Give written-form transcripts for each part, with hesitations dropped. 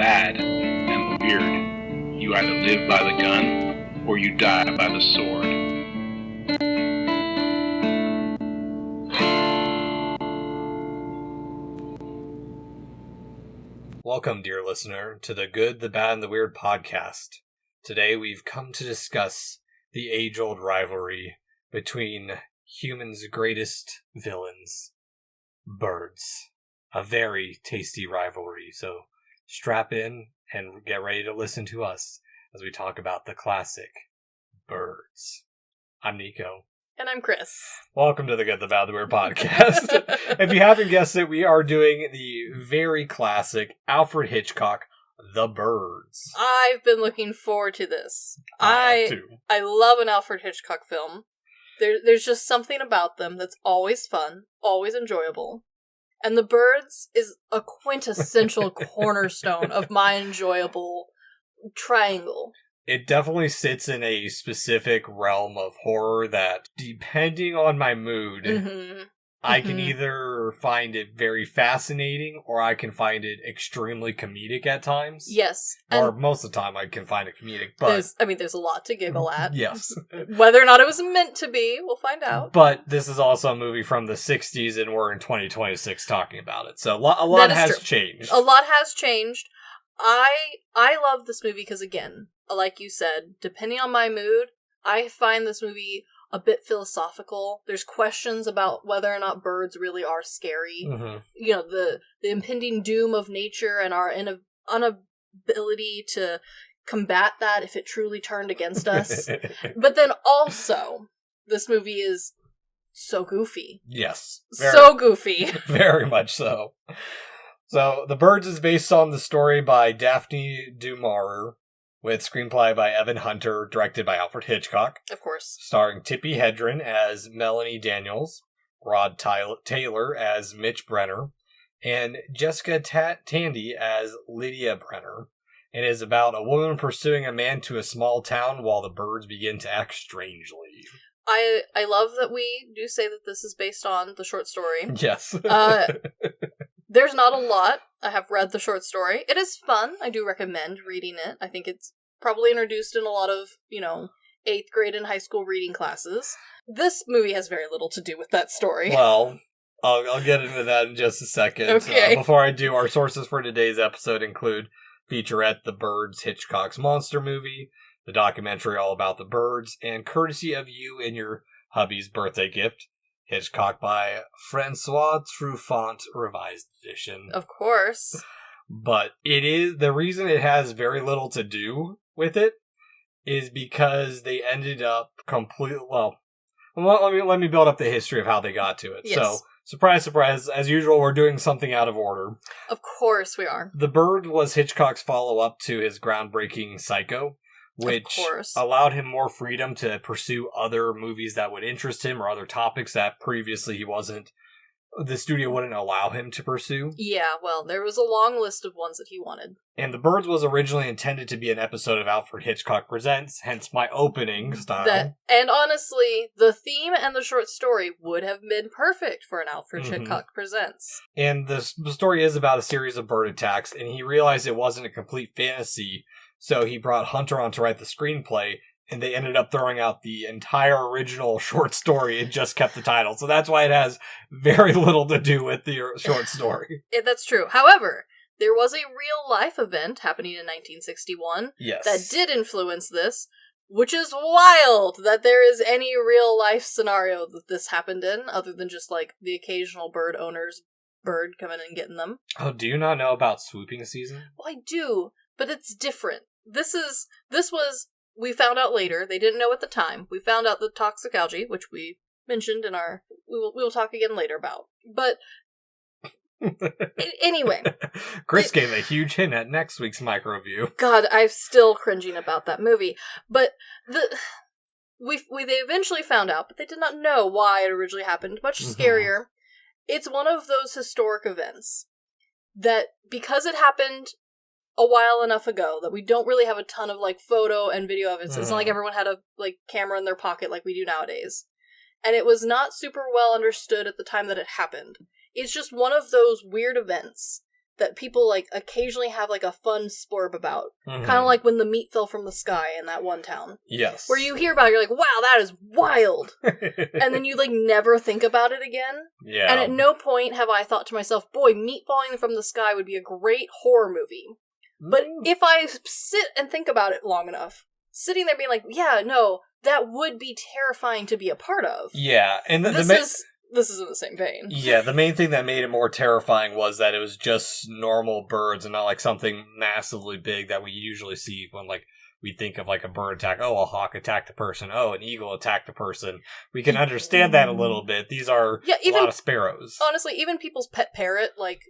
bad and the weird. You either live by the gun or you die by the sword. Welcome, dear listener, to the Good, the Bad, and the Weird podcast. Today we've come to discuss the age-old rivalry between humans' greatest villains, birds. A very tasty rivalry, so strap in and get ready to listen to us as we talk about the classic birds. I'm Nicho. And I'm Chris. Welcome to the Good, the Bad, the Weird podcast. If you haven't guessed it, we are doing the very classic Alfred Hitchcock, The Birds. I've been looking forward to this. I love an Alfred Hitchcock film. There's just something about them that's always fun, always enjoyable. And The Birds is a quintessential cornerstone of my enjoyable triangle. It definitely sits in a specific realm of horror that, depending on my mood, I can either find it very fascinating or I can find it extremely comedic at times. Yes. Or most of the time I can find it comedic, but... there's a lot to giggle at. Yes. Whether or not it was meant to be, we'll find out. But this is also a movie from the 60s and we're in 2026 talking about it. So a lot has changed. A lot has changed. I love this movie because, again, like you said, depending on my mood, I find this movie a bit philosophical. There's questions about whether or not birds really are scary. Mm-hmm. You know, the impending doom of nature and our inability to combat that if it truly turned against us. But then also, this movie is so goofy. Yes. So goofy. Very much so. So, The Birds is based on the story by Daphne du Maurier, with screenplay by Evan Hunter, directed by Alfred Hitchcock. Of course. Starring Tippi Hedren as Melanie Daniels, Rod Taylor as Mitch Brenner, and Jessica Tandy as Lydia Brenner. It is about a woman pursuing a man to a small town while the birds begin to act strangely. I love that we do say that this is based on the short story. Yes. There's not a lot. I have read the short story. It is fun. I do recommend reading it. I think it's probably introduced in a lot of, 8th grade and high school reading classes. This movie has very little to do with that story. Well, I'll get into that in just a second. Okay. Before I do, our sources for today's episode include featurette The Birds, Hitchcock's monster movie, the documentary all about the birds, and courtesy of you and your hubby's birthday gift, Hitchcock by Francois Truffaut, revised edition. Of course. But the reason it has very little to do with it is because they ended up let me build up the history of how they got to it. Yes. So, surprise, surprise, as usual, we're doing something out of order. Of course we are. The Bird was Hitchcock's follow-up to his groundbreaking Psycho, which allowed him more freedom to pursue other movies that would interest him or other topics that previously the studio wouldn't allow him to pursue. Yeah, well, there was a long list of ones that he wanted. And The Birds was originally intended to be an episode of Alfred Hitchcock Presents, hence my opening style. And honestly, the theme and the short story would have been perfect for an Alfred Hitchcock Presents. And the story is about a series of bird attacks, and he realized it wasn't a complete fantasy. So he brought Hunter on to write the screenplay, and they ended up throwing out the entire original short story and just kept the title. So that's why it has very little to do with the short story. That's true. However, there was a real-life event happening in 1961 that did influence this, which is wild that there is any real-life scenario that this happened in, other than just, the occasional bird owner's bird coming and getting them. Oh, do you not know about swooping season? Well, I do, but it's different. We found out later, they didn't know at the time, we found out the toxic algae, which we mentioned in we will talk again later about. But, anyway. Chris gave a huge hint at next week's micro-review. God, I'm still cringing about that movie. But, they eventually found out, but they did not know why it originally happened. Much scarier. It's one of those historic events that, because it happened a while enough ago that we don't really have a ton of photo and video of it. So it's not like everyone had a camera in their pocket like we do nowadays. And it was not super well understood at the time that it happened. It's just one of those weird events that people, like, occasionally have, like, a fun splurb about. Mm-hmm. Kind of like when the meat fell from the sky in that one town. Yes. Where you hear about it, you're like, wow, that is wild! And then you, like, never think about it again. Yeah. And at no point have I thought to myself, boy, meat falling from the sky would be a great horror movie. But if I sit and think about it long enough, sitting there being like, yeah, no, that would be terrifying to be a part of. Yeah, and This is in the same vein. Yeah, the main thing that made it more terrifying was that it was just normal birds and not like something massively big that we usually see when like we think of like a bird attack. Oh, a hawk attacked a person. Oh, an eagle attacked a person. We can understand that a little bit. These are a lot of sparrows. Honestly, even people's pet parrot, like,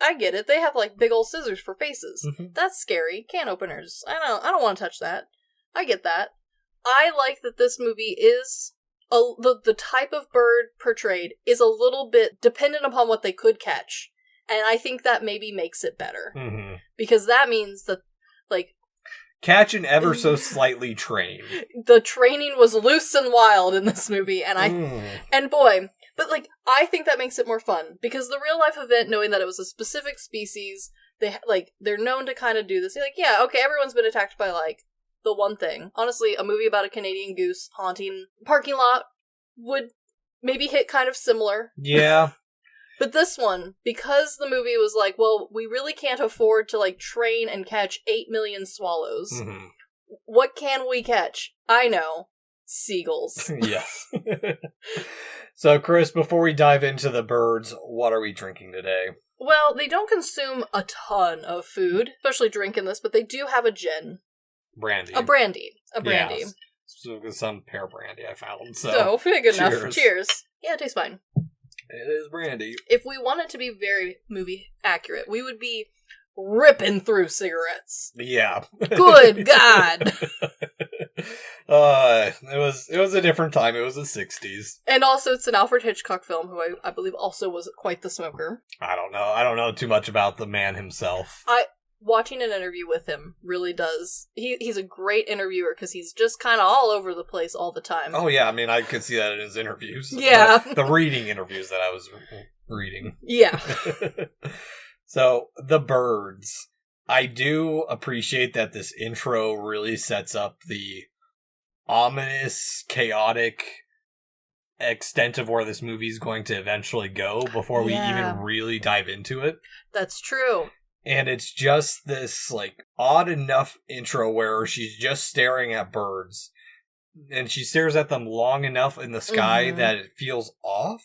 I get it. They have like big old scissors for faces. Mm-hmm. That's scary. Can openers. I don't want to touch that. I get that. I like that this movie is the type of bird portrayed is a little bit dependent upon what they could catch. And I think that maybe makes it better. Mm-hmm. Because that means that, like... Catch and ever so slightly trained. The training was loose and wild in this movie, and and boy... But, like, I think that makes it more fun. Because the real-life event, knowing that it was a specific species, they're known to kind of do this. They're like, yeah, okay, everyone's been attacked by, like, the one thing. Honestly, a movie about a Canadian goose haunting a parking lot would maybe hit kind of similar. Yeah. But this one, because the movie was like, well, we really can't afford to, like, train and catch 8 million swallows. Mm-hmm. What can we catch? I know. Seagulls. Yes. So, Chris, before we dive into the birds, what are we drinking today? Well, they don't consume a ton of food, especially drinking this, but they do have a gin. Brandy. A brandy. Yes. So, some pear brandy I found. So good enough. Cheers. Yeah, it tastes fine. It is brandy. If we wanted to be very movie accurate, we would be ripping through cigarettes. Yeah. Good God. It was a different time. It was the 60s. And also, it's an Alfred Hitchcock film, who I believe also was quite the smoker. I don't know. I don't know too much about the man himself. Watching an interview with him really does. He's a great interviewer because he's just kind of all over the place all the time. Oh yeah, I mean, I could see that in his interviews. Yeah. The reading interviews that I was reading. Yeah. So, the birds. I do appreciate that this intro really sets up the ominous, chaotic extent of where this movie is going to eventually go before we even really dive into it. That's true. And it's just this, like, odd enough intro where she's just staring at birds. And she stares at them long enough in the sky that it feels off.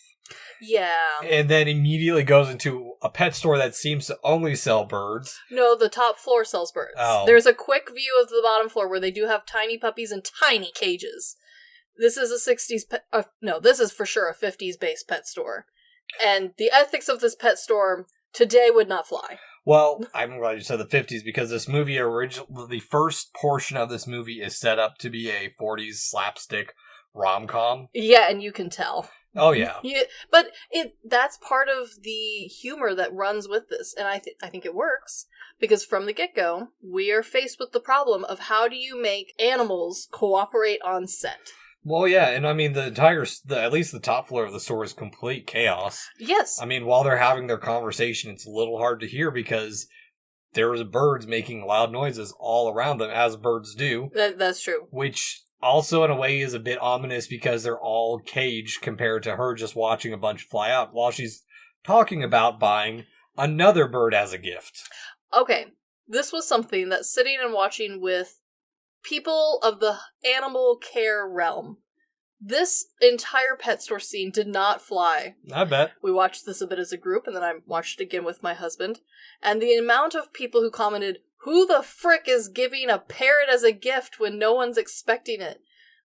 Yeah. And then immediately goes into a pet store that seems to only sell birds. No, the top floor sells birds. Oh. There's a quick view of the bottom floor where they do have tiny puppies in tiny cages. This is a 60s this is for sure a 50s based pet store. And the ethics of this pet store today would not fly. Well, I'm glad you said the 50s because this movie the first portion of this movie is set up to be a 40s slapstick rom-com. Yeah, and you can tell. Oh, yeah. But that's part of the humor that runs with this, and I think it works, because from the get-go, we are faced with the problem of how do you make animals cooperate on set? Well, yeah, and I mean, at least the top floor of the store is complete chaos. Yes. I mean, while they're having their conversation, it's a little hard to hear because there's birds making loud noises all around them, as birds do. That's true. Which also, in a way, is a bit ominous because they're all caged compared to her just watching a bunch fly out while she's talking about buying another bird as a gift. Okay, this was something that sitting and watching with people of the animal care realm, this entire pet store scene did not fly. I bet. We watched this a bit as a group, and then I watched it again with my husband, and the amount of people who commented, "Who the frick is giving a parrot as a gift when no one's expecting it?"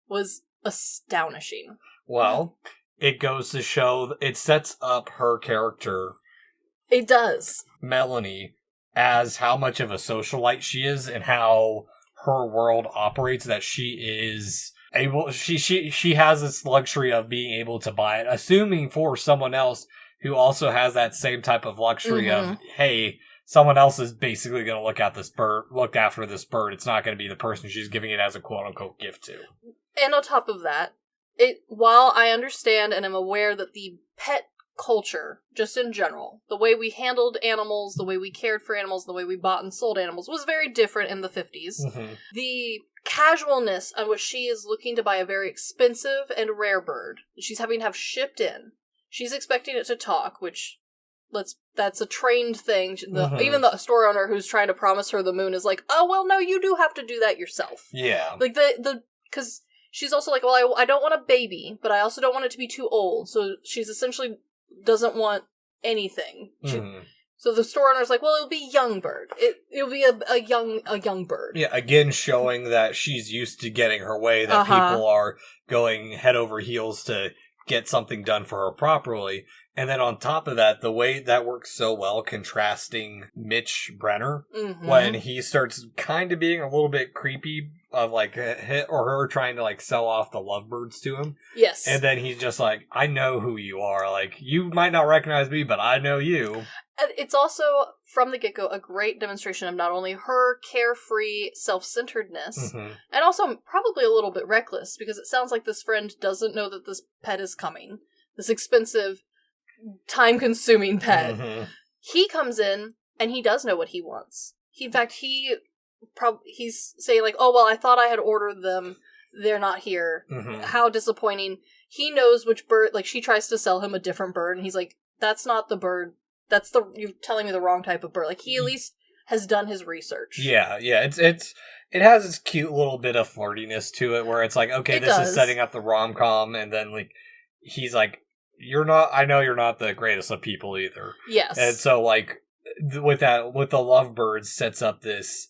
was astonishing. Well, it goes to show, it sets up her character. It does. Melanie, as how much of a socialite she is and how her world operates, that she is able, she has this luxury of being able to buy it, assuming for someone else who also has that same type of luxury of, hey, someone else is basically going to look after this bird. It's not going to be the person she's giving it as a quote-unquote gift to. And on top of that, while I understand and am aware that the pet culture, just in general, the way we handled animals, the way we cared for animals, the way we bought and sold animals was very different in the 50s. Mm-hmm. The casualness on which she is looking to buy a very expensive and rare bird that she's having to have shipped in. She's expecting it to talk, which that's a trained thing. Even the store owner who's trying to promise her the moon is like, oh, well, no, you do have to do that yourself. Yeah. Like, because she's also like, well, I don't want a baby, but I also don't want it to be too old. So she's essentially doesn't want anything. So the store owner's like, well, it'll be young bird. It'll be a young bird. Yeah, again, showing that she's used to getting her way, that people are going head over heels to get something done for her properly. And then on top of that, the way that works so well, contrasting Mitch Brenner, when he starts kind of being a little bit creepy of like hit or her trying to like sell off the lovebirds to him. Yes. And then he's just like, I know who you are. Like, you might not recognize me, but I know you. And it's also, from the get-go, a great demonstration of not only her carefree self-centeredness, and also probably a little bit reckless, because it sounds like this friend doesn't know that this pet is coming. This expensive, time-consuming pet. He comes in, and he does know what he wants. In fact, he's saying like, oh, well, I thought I had ordered them. They're not here. How disappointing. He knows which bird, like, she tries to sell him a different bird, and he's like, that's not the bird. You're telling me the wrong type of bird. Like, he at least has done his research. Yeah. It has this cute little bit of flirtiness to it, where it's like, okay, this is setting up the rom-com, and then, like, he's like, I know you're not the greatest of people either. Yes. And so, like, with the lovebirds sets up this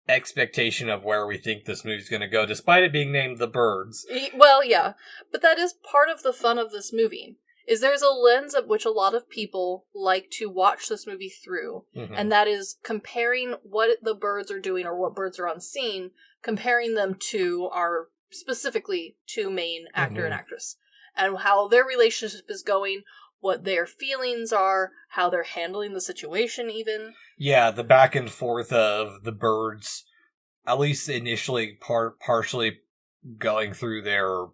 expectation of where we think this movie's going to go, despite it being named The Birds. Well, yeah. But that is part of the fun of this movie. Is there's a lens at which a lot of people like to watch this movie through, and that is comparing what the birds are doing or what birds are on scene, comparing them to our specifically two main actor and actress, and how their relationship is going, what their feelings are, how they're handling the situation even. Yeah, the back and forth of the birds, at least initially partially going through their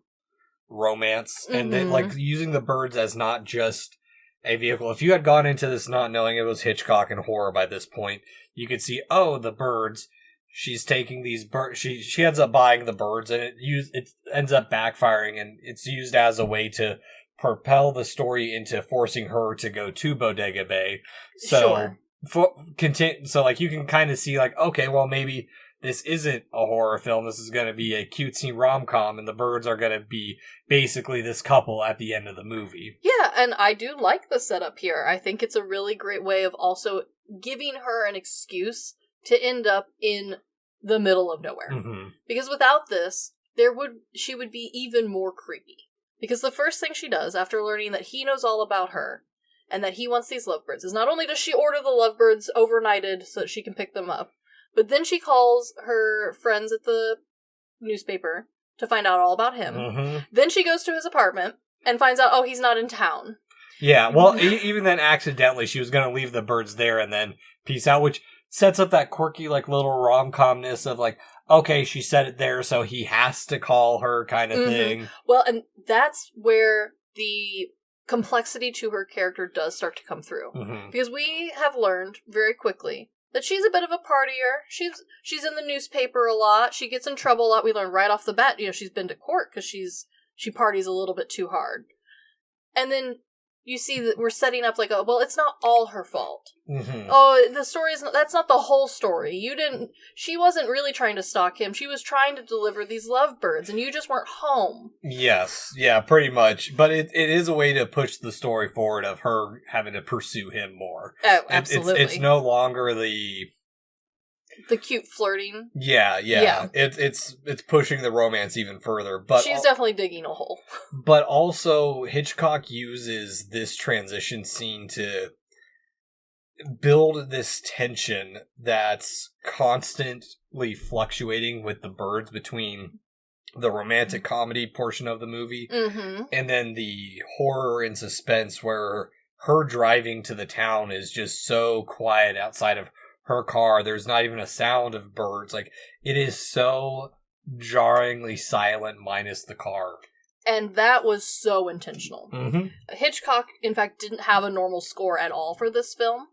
romance, and then, like, using the birds as not just a vehicle. If you had gone into this not knowing it was Hitchcock and horror by this point, you could see, oh, the birds, she's taking these birds, she ends up buying the birds, and it ends up backfiring, and it's used as a way to propel the story into forcing her to go to Bodega Bay. So, so like, you can kind of see, like, okay, well, maybe this isn't a horror film. This is going to be a cutesy rom-com, and the birds are going to be basically this couple at the end of the movie. Yeah, and I do like the setup here. I think it's a really great way of also giving her an excuse to end up in the middle of nowhere. Because without this, she would be even more creepy. Because the first thing she does, after learning that he knows all about her, and that he wants these lovebirds, is not only does she order the lovebirds overnighted so that she can pick them up, but then she calls her friends at the newspaper to find out all about him. Then she goes to his apartment and finds out, oh, he's not in town. Yeah, well, even then, accidentally, she was going to leave the birds there and then peace out, which sets up that quirky, like, little rom-comness of, like, okay, she said it there, so he has to call her kind of thing. Well, and that's where the complexity to her character does start to come through. Because we have learned very quickly that she's a bit of a partier. She's in the newspaper a lot. She gets in trouble a lot. We learn right off the bat, she's been to court because she parties a little bit too hard. And then you see that we're setting up like, well, it's not all her fault. Oh, the story that's not the whole story. She wasn't really trying to stalk him. She was trying to deliver these lovebirds, and you just weren't home. Yes, yeah, pretty much. But it is a way to push the story forward of her having to pursue him more. Oh, absolutely. It's no longer the cute flirting. Yeah. It's pushing the romance even further. But she's definitely digging a hole. But also, Hitchcock uses this transition scene to build this tension that's constantly fluctuating with the birds between the romantic comedy portion of the movie and then the horror and suspense, where her driving to the town is just so quiet outside of her car. There's not even a sound of birds. Like, it is so jarringly silent minus the car. And that was so intentional. Mm-hmm. Hitchcock, in fact, didn't have a normal score at all for this film.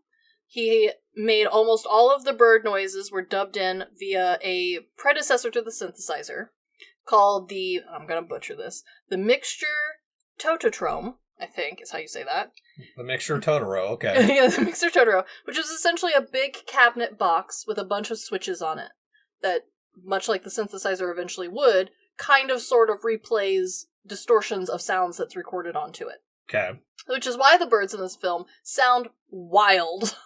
He made almost all of the bird noises were dubbed in via a predecessor to the synthesizer called the, I'm going to butcher this, the mixture tototrome, I think is how you say that. The mixture Totoro, okay. Yeah, the mixture Totoro, which is essentially a big cabinet box with a bunch of switches on it that, much like the synthesizer eventually would, kind of sort of replays distortions of sounds that's recorded onto it. Okay. Which is why the birds in this film sound wild.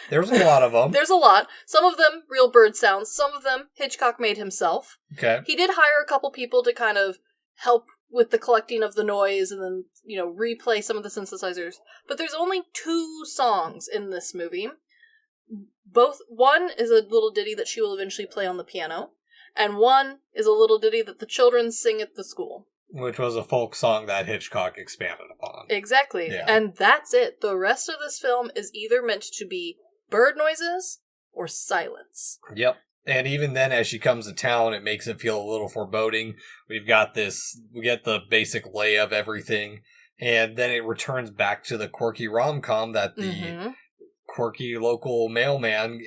There's a lot of them. There's a lot. Some of them real bird sounds. Some of them Hitchcock made himself. Okay. He did hire a couple people to kind of help with the collecting of the noise and then, replay some of the synthesizers. But there's only 2 songs in this movie. One is a little ditty that she will eventually play on the piano, and one is a little ditty that the children sing at the school. Which was a folk song that Hitchcock expanded upon. Exactly. Yeah. And that's it. The rest of this film is either meant to be bird noises or silence. Yep. And even then, as she comes to town, it makes it feel a little foreboding. We get the basic lay of everything, and then it returns back to the quirky rom-com that the quirky local mailman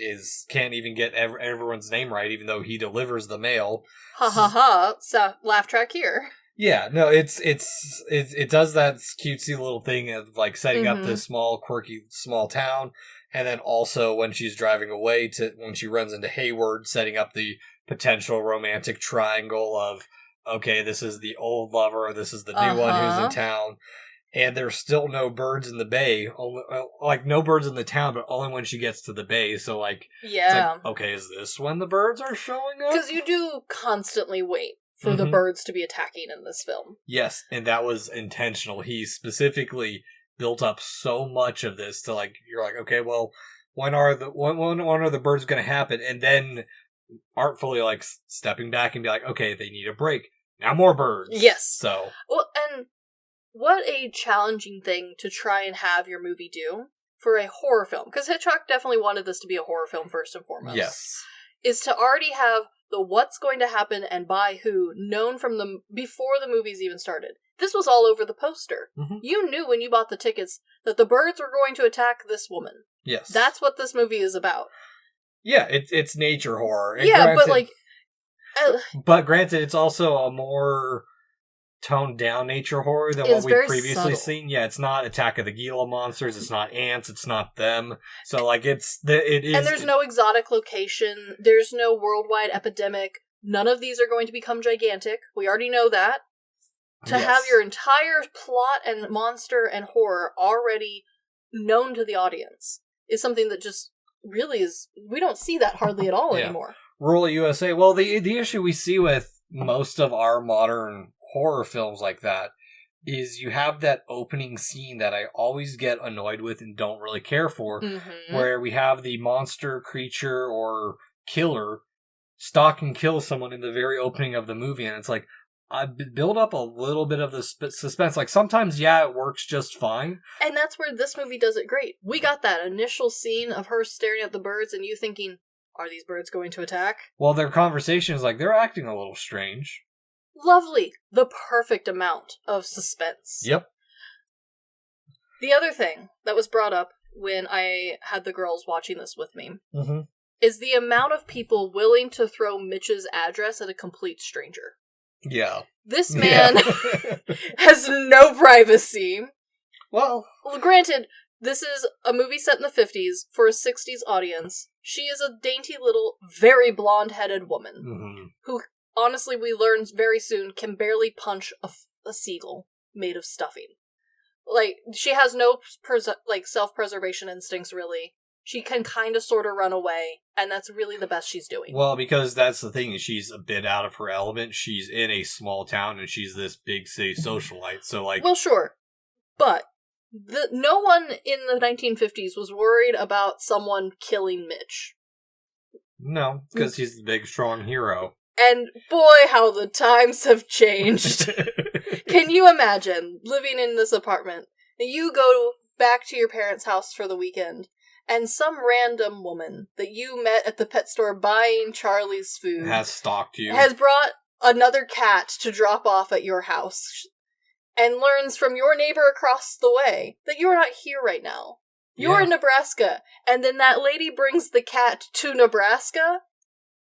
can't even get everyone's name right, even though he delivers the mail. Ha ha ha! So, laugh track here. Yeah, no, it does that cutesy little thing of like setting up this quirky small town, and then also when she's driving away when she runs into Hayward, setting up the potential romantic triangle of, okay, this is the old lover, this is the new one who's in town, and there's still no birds in the bay, no birds in the town, but only when she gets to the bay. So it's like, okay, is this when the birds are showing up? Because you do constantly wait for the birds to be attacking in this film. Yes, and that was intentional. He specifically built up so much of this to you're like, okay, well, when are the birds going to happen? And then artfully stepping back and be like, okay, they need a break. Now more birds. Yes. So. Well, and what a challenging thing to try and have your movie do for a horror film. Because Hitchcock definitely wanted this to be a horror film first and foremost. Yes. Is to already have the what's going to happen and by who known from before the movies even started. This was all over the poster. Mm-hmm. You knew when you bought the tickets that the birds were going to attack this woman. Yes. That's what this movie is about. Yeah, it's nature horror. And yeah, but granted, it's also a more toned down nature horror than what we've previously seen. Yeah, it's not Attack of the Gila monsters, it's not ants, it's not them. So it is. And there's no exotic location, there's no worldwide epidemic. None of these are going to become gigantic. We already know that. To have your entire plot and monster and horror already known to the audience is something that just really is, we don't see that hardly at all anymore. Rural USA. Well, the issue we see with most of our modern horror films like that is you have that opening scene that I always get annoyed with and don't really care for, where we have the monster, creature, or killer stalk and kill someone in the very opening of the movie, and it's like, I build up a little bit of the suspense. Sometimes, it works just fine. And that's where this movie does it great. We got that initial scene of her staring at the birds and you thinking, are these birds going to attack? Well, their conversation is they're acting a little strange. Lovely. The perfect amount of suspense. Yep. The other thing that was brought up when I had the girls watching this with me is the amount of people willing to throw Mitch's address at a complete stranger. Yeah. This man has no privacy. Well, granted, this is a movie set in the 50s for a 60s audience. She is a dainty little, very blonde-headed woman who, honestly, we learn very soon, can barely punch a seagull made of stuffing. She has no self-preservation instincts, really. She can kind of sort of run away, and that's really the best she's doing. Well, because that's the thing, is she's a bit out of her element. She's in a small town, and she's this big city socialite, so Well, sure, but no one in the 1950s was worried about someone killing Mitch. No, because he's the big, strong hero. And boy, how the times have changed. Can you imagine living in this apartment? You go back to your parents' house for the weekend, and some random woman that you met at the pet store buying Charlie's food has stalked you. Has brought another cat to drop off at your house and learns from your neighbor across the way that you're not here right now. You're in Nebraska. And then that lady brings the cat to Nebraska?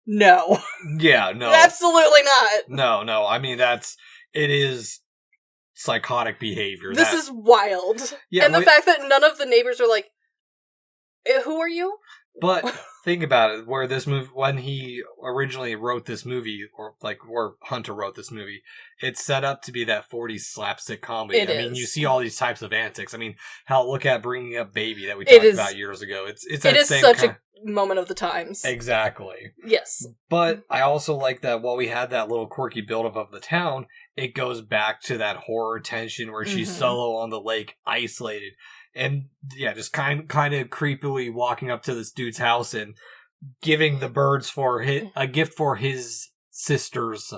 No. Yeah, no. Absolutely not. No. I mean, it is psychotic behavior. This is wild. Yeah, and the fact that none of the neighbors are like, who are you? But think about it, where this movie, when he originally wrote this movie, or Hunter wrote this movie, it's set up to be that 40s slapstick comedy. I mean, you see all these types of antics. I mean, hell, look at Bringing Up Baby that we talked about years ago. It is such a moment of the times. Exactly. Yes. But I also like that while we had that little quirky buildup of the town, it goes back to that horror tension where she's solo on the lake, isolated. And yeah, just kind of creepily walking up to this dude's house and giving the birds a gift for his sister's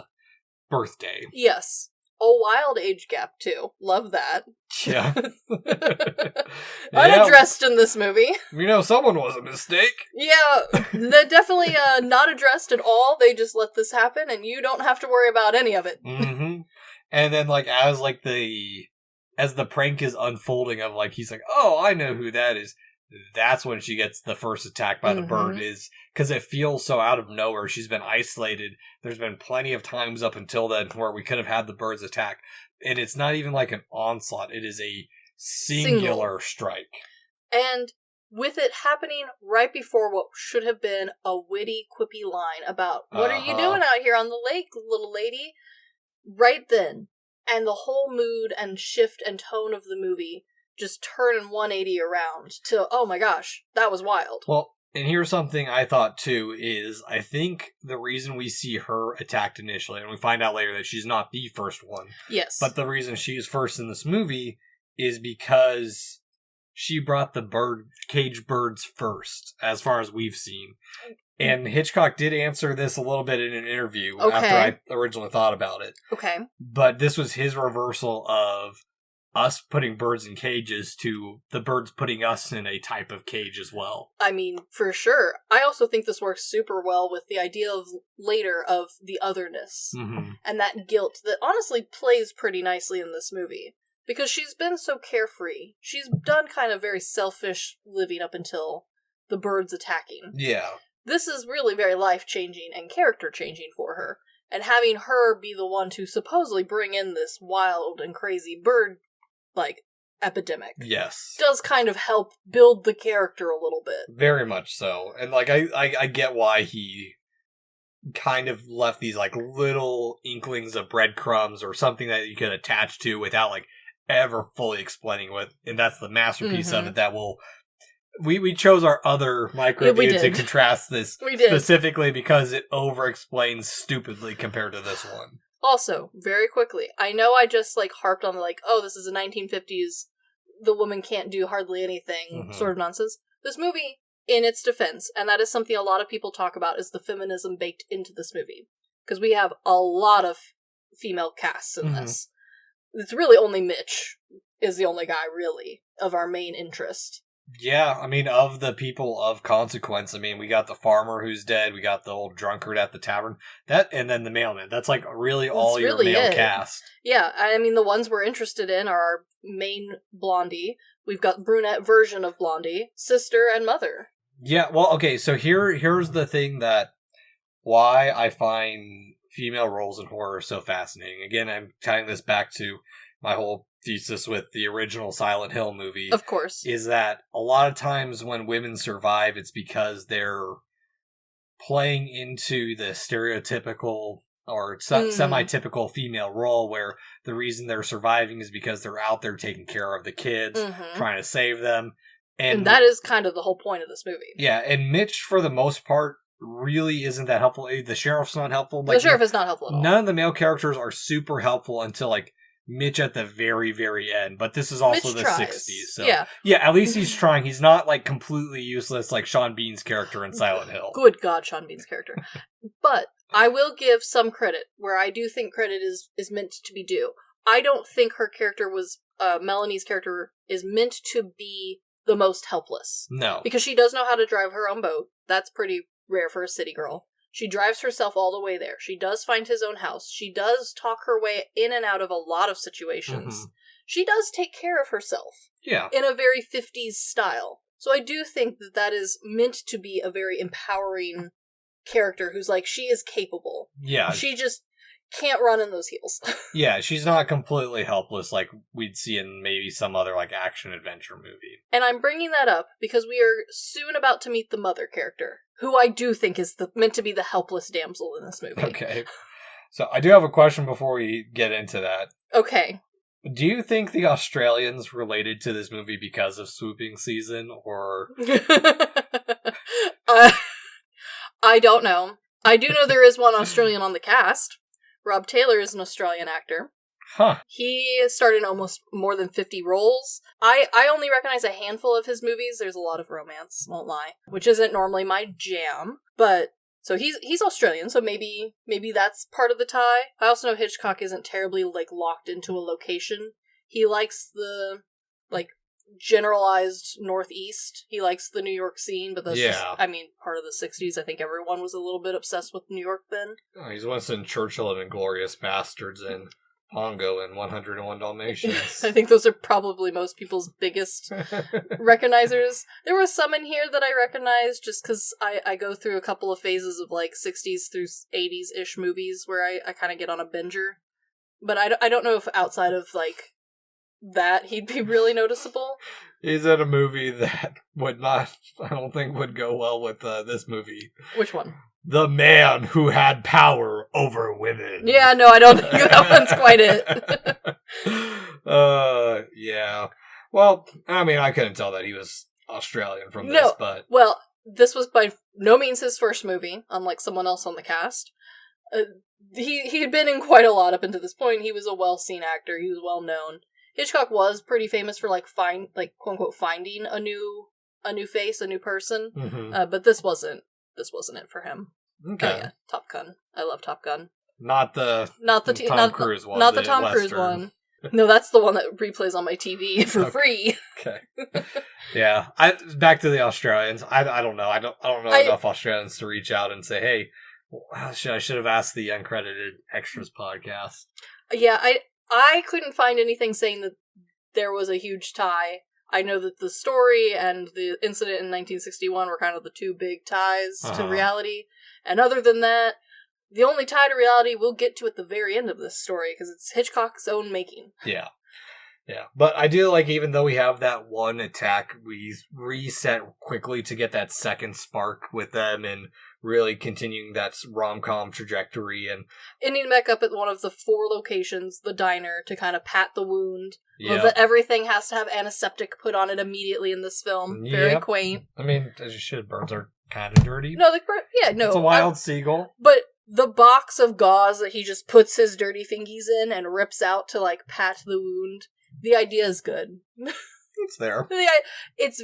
birthday. Yes. A wild age gap, too. Love that. Yeah. Unaddressed in this movie. Someone was a mistake. Yeah, they're definitely not addressed at all. They just let this happen, and you don't have to worry about any of it. Mm-hmm. And then, as the prank is unfolding of, he's like, oh, I know who that is. That's when she gets the first attack by the bird, is because it feels so out of nowhere. She's been isolated. There's been plenty of times up until then where we could have had the birds attack. And it's not even like an onslaught. It is a singular strike. And with it happening right before what should have been a witty, quippy line about, what are you doing out here on the lake, little lady? Right then. And the whole mood and shift and tone of the movie just turn 180 around to, oh my gosh, that was wild. Well, and here's something I thought too, is I think the reason we see her attacked initially, and we find out later that she's not the first one. Yes. But the reason she's first in this movie is because she brought the cage birds first, as far as we've seen. And Hitchcock did answer this a little bit in an interview after I originally thought about it. Okay. But this was his reversal of us putting birds in cages to the birds putting us in a type of cage as well. I mean, for sure. I also think this works super well with the idea of later of the otherness and that guilt that honestly plays pretty nicely in this movie. Because she's been so carefree. She's done kind of very selfish living up until the birds attacking. Yeah. This is really very life-changing and character-changing for her. And having her be the one to supposedly bring in this wild and crazy bird, epidemic. Yes. Does kind of help build the character a little bit. Very much so. And, I get why he kind of left these, little inklings of breadcrumbs or something that you could attach to without, ever fully explaining what, and that's the masterpiece of it that will... We chose our other micro-review to contrast this specifically because it over-explains stupidly compared to this one. Also, very quickly, I know I just harped on this is a 1950s, the woman can't do hardly anything sort of nonsense. This movie, in its defense, and that is something a lot of people talk about, is the feminism baked into this movie. Because we have a lot of female casts in this. It's really only Mitch is the only guy, really, of our main interest. Yeah, I mean, of the people of consequence, I mean, we got the farmer who's dead, we got the old drunkard at the tavern, and then the mailman. That's really all your male cast. Yeah, I mean, the ones we're interested in are our main Blondie, we've got brunette version of Blondie, sister, and mother. Yeah, well, okay, so here's the thing that, why I find female roles in horror so fascinating. Again, I'm tying this back to my whole thesis with the original Silent Hill movie. Of course. Is that a lot of times when women survive, it's because they're playing into the stereotypical or semi-typical female role where the reason they're surviving is because they're out there taking care of the kids, trying to save them. And that is kind of the whole point of this movie. Yeah, and Mitch, for the most part, really isn't that helpful. The sheriff's not helpful. The sheriff is not helpful at all. None of the male characters are super helpful until, Mitch at the very, very end, but this is also the 60s. So yeah, at least he's trying. He's not completely useless like Sean Bean's character in Silent Hill. Good God, Sean Bean's character. But I will give some credit where I do think credit is meant to be due. I don't think her character was Melanie's character is meant to be the most helpless. No, because she does know how to drive her own boat. That's pretty rare for a city girl. She drives herself all the way there. She does find his own house. She does talk her way in and out of a lot of situations. She does take care of herself. Yeah. In a very 50s style. So I do think that that is meant to be a very empowering character who's like, she is capable. Yeah. She just can't run in those heels. Yeah, she's not completely helpless like we'd see in maybe some other like action-adventure movie. And I'm bringing that up because we are soon about to meet the mother character, who I do think is meant to be the helpless damsel in this movie. Okay. So I do have a question before we get into that. Okay. Do you think the Australians related to this movie because of swooping season, or... I don't know. I do know there is one Australian on the cast. Rob Taylor is an Australian actor. Huh. He starred in almost more than 50 roles. I only recognize a handful of his movies. There's a lot of romance, won't lie, which isn't normally my jam. But, so he's Australian, so maybe that's part of the tie. I also know Hitchcock isn't terribly, like, locked into a location. He likes the, like, generalized Northeast. He likes the New York scene, but that's just, I mean, part of the 60s. I think everyone was a little bit obsessed with New York then. Oh, he's Winston Churchill and Inglourious Bastards and Pongo and 101 Dalmatians. I think those are probably most people's biggest recognizers. There were some in here that I recognized just because I go through a couple of phases of like 60s through 80s-ish movies where I kind of get on a binger. But I don't know if outside of like that he'd be really noticeable. He's in a movie that I don't think would go well with this movie. Which one? The Man Who Had Power Over Women. Yeah, no, I don't think that one's quite it. Yeah. Well, I mean, I couldn't tell that he was Australian from this, but... Well, this was by no means his first movie, unlike someone else on the cast. He had been in quite a lot up until this point. He was a well-seen actor. He was well-known. Hitchcock was pretty famous for, like, quote-unquote, finding a new face, a new person. Mm-hmm. But this wasn't it for him. Okay. Oh, yeah, Top Gun. I love Top Gun. Not the Tom Cruise one. Not the Tom Cruise one. No, that's the one that replays on my TV for free. Okay. Yeah. Back to the Australians. I don't know. I don't know enough Australians to reach out and say, hey, I should have asked the Uncredited Extras podcast. Yeah, I couldn't find anything saying that there was a huge tie. I know that the story and the incident in 1961 were kind of the two big ties to reality. And other than that, the only tie to reality we'll get to at the very end of this story, because it's Hitchcock's own making. Yeah. Yeah. But I do like, even though we have that one attack, we reset quickly to get that second spark with them and really continuing that rom-com trajectory. And ending back up at one of the 4 locations, the diner, to kind of pat the wound. Yeah. That everything has to have antiseptic put on it immediately in this film. Very quaint. I mean, as you should, birds are kind of dirty. No, no. It's a wild seagull. But the box of gauze that he just puts his dirty fingies in and rips out to, like, pat the wound, the idea is good. It's there. It's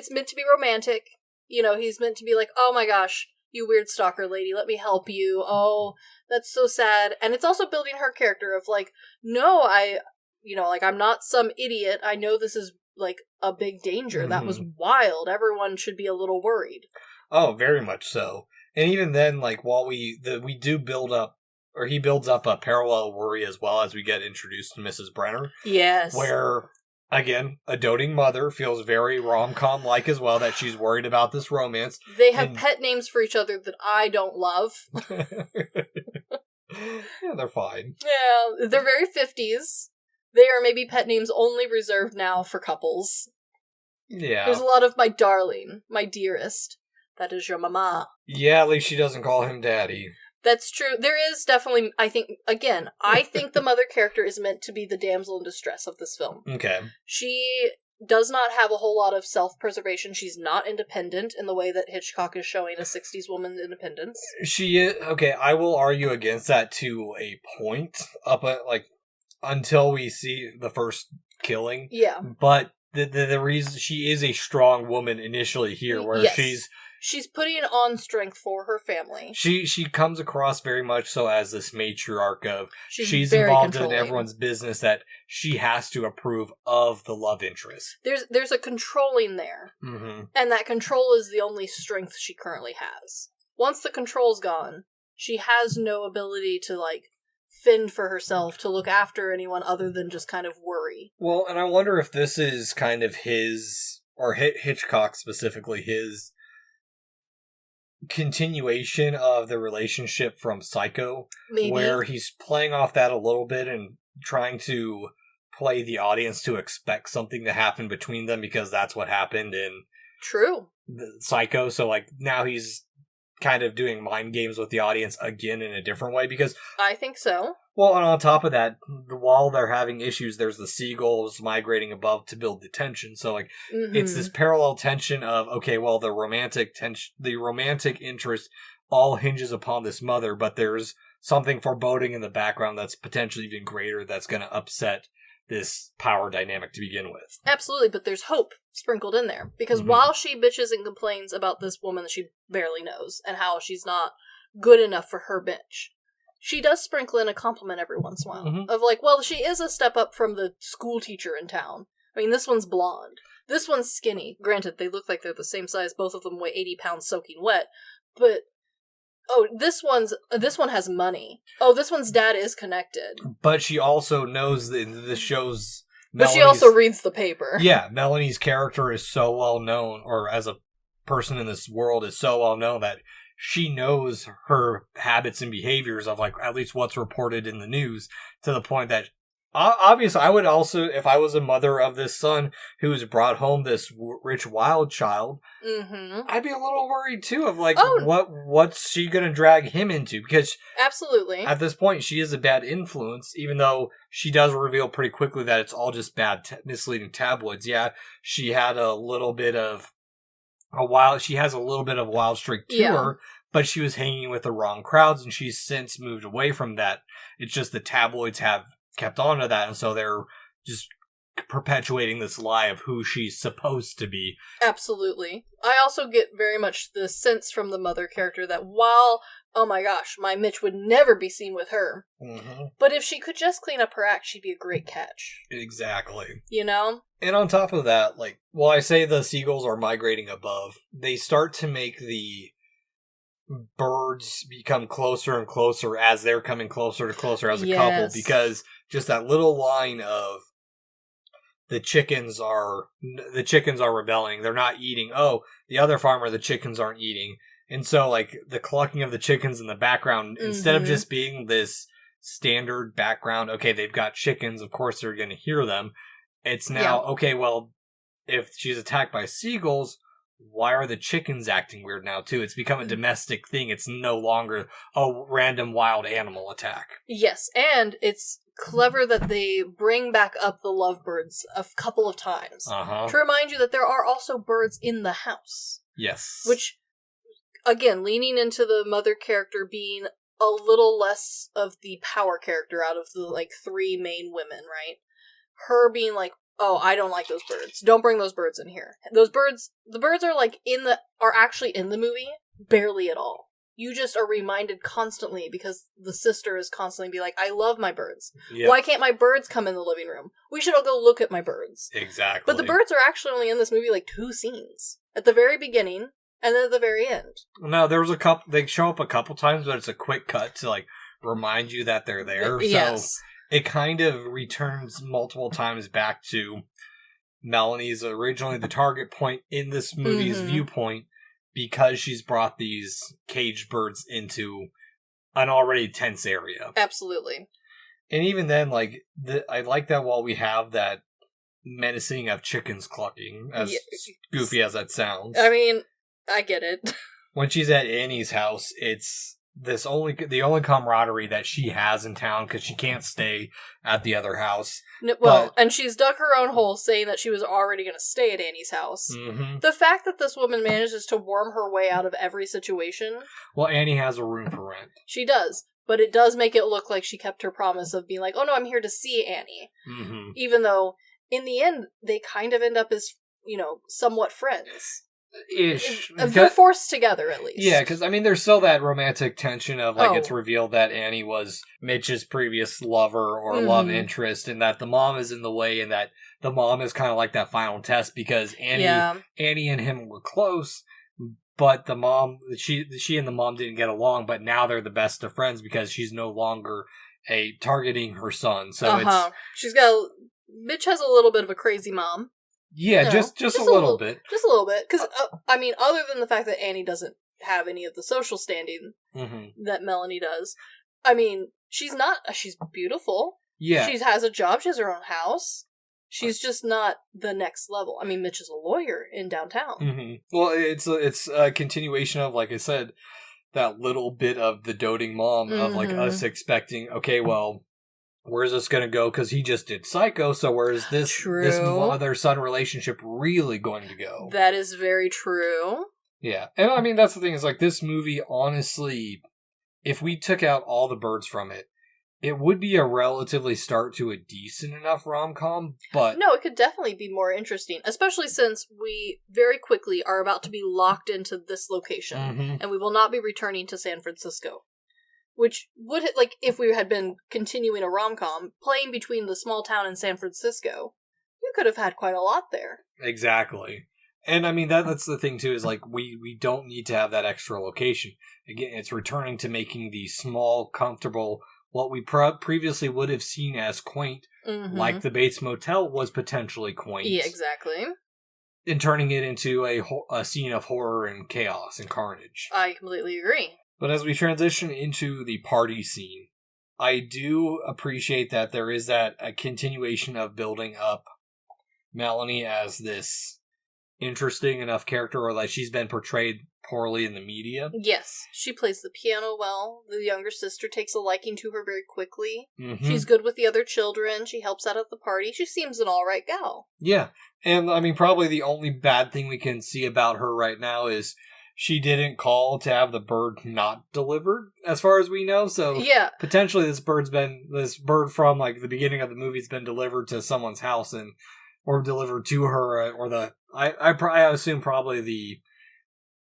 meant to be romantic. You know, he's meant to be like, oh my gosh, you weird stalker lady, let me help you. Oh, that's so sad. And it's also building her character of, like, no, I'm not some idiot. I know this is, like, a big danger. Mm-hmm. That was wild. Everyone should be a little worried. Oh, very much so. And even then, like, while we do build up, or he builds up a parallel worry as well as we get introduced to Mrs. Brenner. Yes. Where, again, a doting mother feels very rom-com-like as well, that she's worried about this romance. They have pet names for each other that I don't love. Yeah, they're fine. Yeah, they're very 50s. They are maybe pet names only reserved now for couples. Yeah. There's a lot of my darling, my dearest. That is your mama. Yeah, at least she doesn't call him daddy. That's true. There is definitely, I think the mother character is meant to be the damsel in distress of this film. Okay. She does not have a whole lot of self-preservation. She's not independent in the way that Hitchcock is showing a 60s woman's independence. She is, okay, I will argue against that to a point, until we see the first killing. Yeah. But the reason she is a strong woman initially here, where she's putting on strength for her family. She comes across very much so as this matriarch of she's very involved controlling. in everyone's business, that she has to approve of the love interest. There's a controlling there. Mm-hmm. And that control is the only strength she currently has. once the control's gone, she has no ability to, like, fend for herself, to look after anyone other than just kind of worry. Well, and I wonder if this is kind of his, or Hitchcock specifically, his continuation of the relationship from Psycho, Maybe. where he's playing off that a little bit and trying to play the audience to expect something to happen between them, because that's what happened in True. the Psycho. So, like, now he's kind of doing mind games with the audience again in a different way, because I think so. well, and on top of that, while they're having issues, there's the seagulls migrating above to build the tension. So, like, it's this parallel tension of, okay, well, the romantic interest all hinges upon this mother, but there's something foreboding in the background that's potentially even greater that's going to upset this power dynamic to begin with. Absolutely, but there's hope sprinkled in there. Because while she bitches and complains about this woman that she barely knows, and how she's not good enough for her bitch, she does sprinkle in a compliment every once in a while. Of like, well, she is a step up from the school teacher in town. I mean, this one's blonde. This one's skinny. Granted, they look like they're the same size. Both of them weigh 80 pounds soaking wet. But, oh, this one has money. Oh, this one's dad is connected. But she also knows that this shows... But she also reads the paper. Yeah, Melanie's character is so well known, or as a person in this world is so well known, that she knows her habits and behaviors of, like, at least what's reported in the news, to the point that, obviously, I would also, if I was a mother of this son who's brought home this rich wild child, I'd be a little worried too of, like, what's she gonna drag him into? Because absolutely, at this point, she is a bad influence, even though she does reveal pretty quickly that it's all just bad, misleading tabloids. Yeah, she had a little bit of she has a little bit of wild streak to her, but she was hanging with the wrong crowds, and she's since moved away from that. It's just the tabloids have kept on to that, and so they're just perpetuating this lie of who she's supposed to be. Absolutely. I also get very much the sense from the mother character that while, oh my gosh, my Mitch would never be seen with her, but if she could just clean up her act, she'd be a great catch. Exactly. You know? And on top of that, like, while I say the seagulls are migrating above, they start to make the birds become closer and closer as they're coming closer to closer as a couple, because just that little line of the chickens are rebelling. They're not eating. Oh, the other farmer, the chickens aren't eating. And so, like, the clucking of the chickens in the background, instead of just being this standard background, okay, they've got chickens, of course they're going to hear them. It's now, okay, well, if she's attacked by seagulls, why are the chickens acting weird now, too? It's become a domestic thing. It's no longer a random wild animal attack. Yes, and it's clever that they bring back up the lovebirds a couple of times to remind you that there are also birds in the house. Yes. Which, again, leaning into the mother character being a little less of the power character out of the, like, three main women, right? Her being like, oh, I don't like those birds. Don't bring those birds in here. The birds are, like, are actually in the movie, barely at all. You just are reminded constantly, because the sister is constantly be like, I love my birds. Yep. Why can't my birds come in the living room? We should all go look at my birds. Exactly. But the birds are actually only in this movie, like, 2 scenes. At the very beginning, and then at the very end. No, there was a couple, they show up a couple times, but it's a quick cut to, like, remind you that they're there. Yes. So it kind of returns multiple times back to Melanie's originally the target point in this movie's viewpoint, because she's brought these caged birds into an already tense area. Absolutely. And even then, like, I like that while we have that menacing of chickens clucking, as goofy as that sounds. I mean, I get it. When she's at Annie's house, it's the only camaraderie that she has in town, because she can't stay at the other house. And she's dug her own hole, saying that she was already going to stay at Annie's house. The fact that this woman manages to worm her way out of every situation... Well, Annie has a room for rent. She does, but it does make it look like she kept her promise of being like, oh no, I'm here to see Annie. Even though, in the end, they kind of end up as, somewhat friends. Ish. They're forced together, at least. Yeah, because, I mean, there's still that romantic tension of, like, it's revealed that Annie was Mitch's previous lover or love interest, and that the mom is in the way, and that the mom is kind of like that final test, because Annie and him were close, but the mom, she and the mom didn't get along, but now they're the best of friends because she's no longer targeting her son. So Mitch has a little bit of a crazy mom. Yeah, just a little bit. Just a little bit. Because, I mean, other than the fact that Annie doesn't have any of the social standing that Melanie does, I mean, she's beautiful. Yeah. She has a job, she has her own house. She's just not the next level. I mean, Mitch is a lawyer in downtown. Mm-hmm. Well, it's a continuation of, like I said, that little bit of the doting mom of, like, us expecting, okay, well, where's this going to go? Because he just did Psycho, so where's this mother-son relationship really going to go? That is very true. Yeah. And, I mean, that's the thing, is, like, this movie, honestly, if we took out all the birds from it, it would be a relatively start to a decent enough rom-com, but... No, it could definitely be more interesting, especially since we very quickly are about to be locked into this location, and we will not be returning to San Francisco. Which would, like, if we had been continuing a rom-com, playing between the small town and San Francisco, you could have had quite a lot there. Exactly. And, I mean, that's the thing, too, is, like, we don't need to have that extra location. Again, it's returning to making the small, comfortable... What we previously would have seen as quaint, like the Bates Motel was potentially quaint. Yeah, exactly. And turning it into a scene of horror and chaos and carnage. I completely agree. But as we transition into the party scene, I do appreciate that there is a continuation of building up Melanie as this interesting enough character, or like she's been portrayed poorly in the media. Yes, she plays the piano well. The younger sister takes a liking to her very quickly. She's good with the other children. She helps out at the party. She seems an alright gal. Yeah, and I mean, probably the only bad thing we can see about her right now is she didn't call to have the bird not delivered, as far as we know. So yeah, potentially this bird from like the beginning of the movie's been delivered to someone's house or delivered to her, or I assume probably the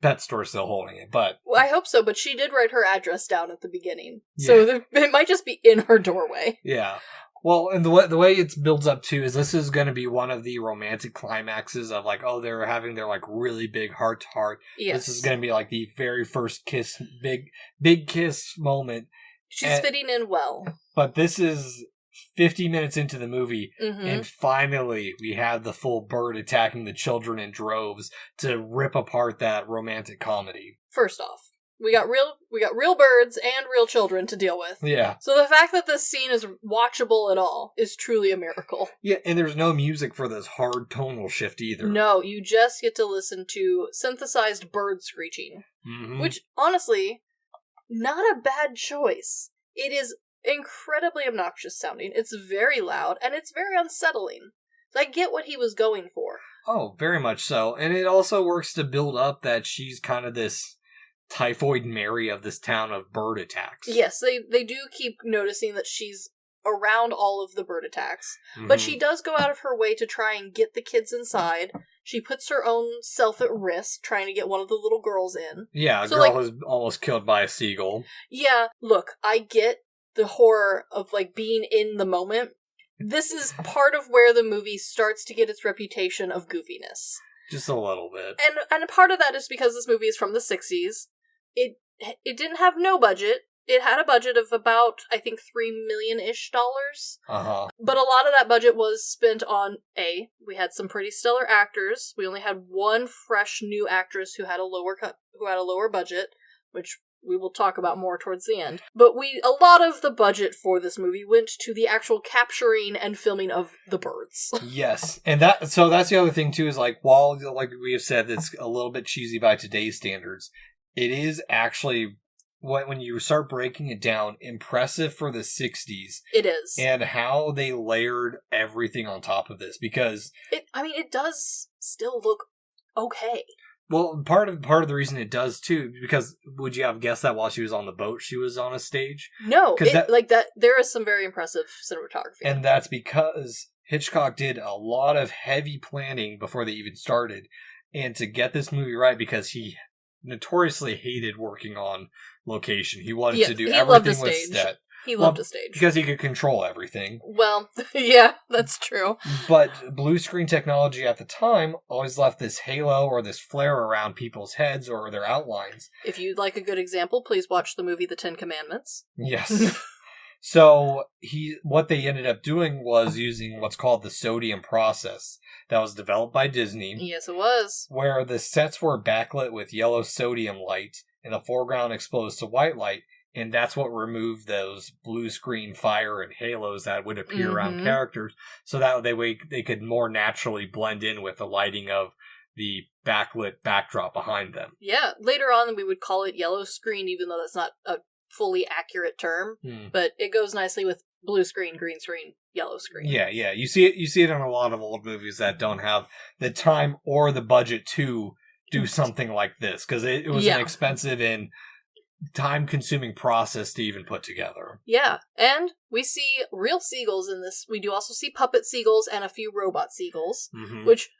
pet store still holding it, but... Well, I hope so, but she did write her address down at the beginning. Yeah. So it might just be in her doorway. Yeah. Well, and the way it builds up, too, is this is going to be one of the romantic climaxes of, like, oh, they're having their, like, really big heart-to-heart. Yes. This is going to be, like, the very first kiss, big kiss moment. She's fitting in well. But this is 50 minutes into the movie, and finally we have the full bird attacking the children in droves to rip apart that romantic comedy. First off, we got real birds and real children to deal with. Yeah. So the fact that this scene is watchable at all is truly a miracle. Yeah, and there's no music for this hard tonal shift either. No, you just get to listen to synthesized bird screeching. Which, honestly, not a bad choice. It is incredibly obnoxious sounding. It's very loud, and it's very unsettling. I get what he was going for. Oh, very much so. And it also works to build up that she's kind of this Typhoid Mary of this town of bird attacks. Yes, they do keep noticing that she's around all of the bird attacks. But she does go out of her way to try and get the kids inside. She puts her own self at risk trying to get one of the little girls in. Yeah, a girl was almost killed by a seagull. Yeah, look, I get the horror of, like, being in the moment. This is part of where the movie starts to get its reputation of goofiness. Just a little bit. And part of that is because this movie is from the 60s. It didn't have no budget. It had a budget of about, I think, $3 million-ish. But a lot of that budget was spent on, we had some pretty stellar actors. We only had one fresh new actress who had a lower budget, which we will talk about more towards the end. But a lot of the budget for this movie went to the actual capturing and filming of the birds. Yes. And that's the other thing too, is like, while, like we have said, it's a little bit cheesy by today's standards, it is actually, when you start breaking it down, impressive for the 60s. It is. And how they layered everything on top of this, because... it does still look okay. Well, part of the reason it does too, because would you have guessed that while she was on the boat, she was on a stage? No, there is some very impressive cinematography. And that's because Hitchcock did a lot of heavy planning before they even started. And to get this movie right, because he notoriously hated working on location. He wanted to do everything with set. He loved a stage. Because he could control everything. Well, yeah, that's true. But blue screen technology at the time always left this halo or this flare around people's heads or their outlines. If you'd like a good example, please watch the movie The Ten Commandments. Yes. So what they ended up doing was using what's called the sodium process that was developed by Disney. Yes, it was. Where the sets were backlit with yellow sodium light and the foreground exposed to white light, and that's what removed those blue screen fire and halos that would appear around characters, so that they could more naturally blend in with the lighting of the backlit backdrop behind them. Yeah, later on we would call it yellow screen, even though that's not a fully accurate term, but it goes nicely with blue screen, green screen, yellow screen. Yeah. You see it in a lot of old movies that don't have the time or the budget to do something like this, because it was an expensive and time-consuming process to even put together. Yeah, and we see real seagulls in this. We do also see puppet seagulls and a few robot seagulls, which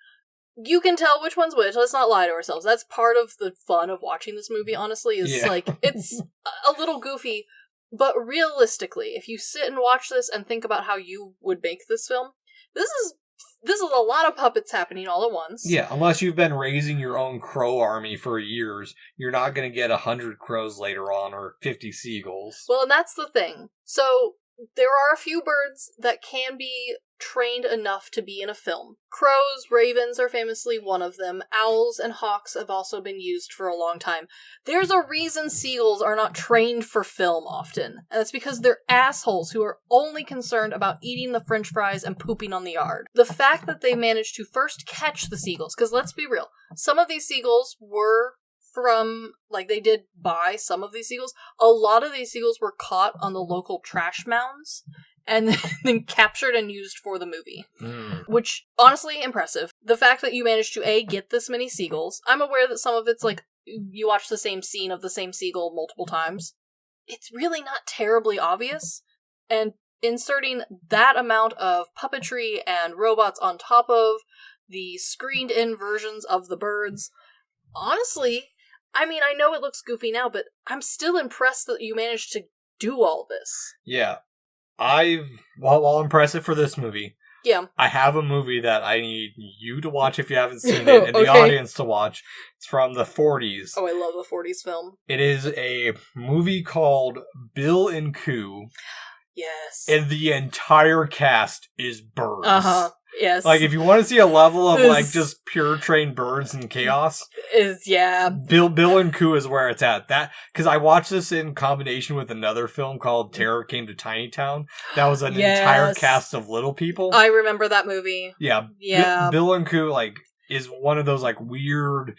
you can tell which one's which. Let's not lie to ourselves. That's part of the fun of watching this movie, honestly, is like, it's a little goofy, but realistically, if you sit and watch this and think about how you would make this film, this is a lot of puppets happening all at once. Yeah, unless you've been raising your own crow army for years, you're not going to get 100 crows later on or 50 seagulls. Well, and that's the thing. So, there are a few birds that can be trained enough to be in a film. Crows, ravens are famously one of them. Owls and hawks have also been used for a long time. There's a reason seagulls are not trained for film often, and that's because they're assholes who are only concerned about eating the french fries and pooping on the yard. The fact that they managed to first catch the seagulls, because let's be real, some of these seagulls were they did buy some of these seagulls. A lot of these seagulls were caught on the local trash mounds and then captured and used for the movie. Which, honestly, impressive. The fact that you managed to, get this many seagulls. I'm aware that some of it's like, you watch the same scene of the same seagull multiple times. It's really not terribly obvious. And inserting that amount of puppetry and robots on top of the screened-in versions of the birds, honestly, I mean, I know it looks goofy now, but I'm still impressed that you managed to do all this. Yeah. While impressive for this movie, I have a movie that I need you to watch if you haven't seen it, and the audience to watch. It's from the 40s. Oh, I love a 40s film. It is a movie called Bill and Coo. Yes. And the entire cast is birds. Yes. Like, if you want to see a level of, just pure trained birds and chaos, Bill and Coo is where it's at. Because I watched this in combination with another film called Terror Came to Tiny Town. That was an entire cast of little people. I remember that movie. Yeah. Bill and Coo, is one of those, weird,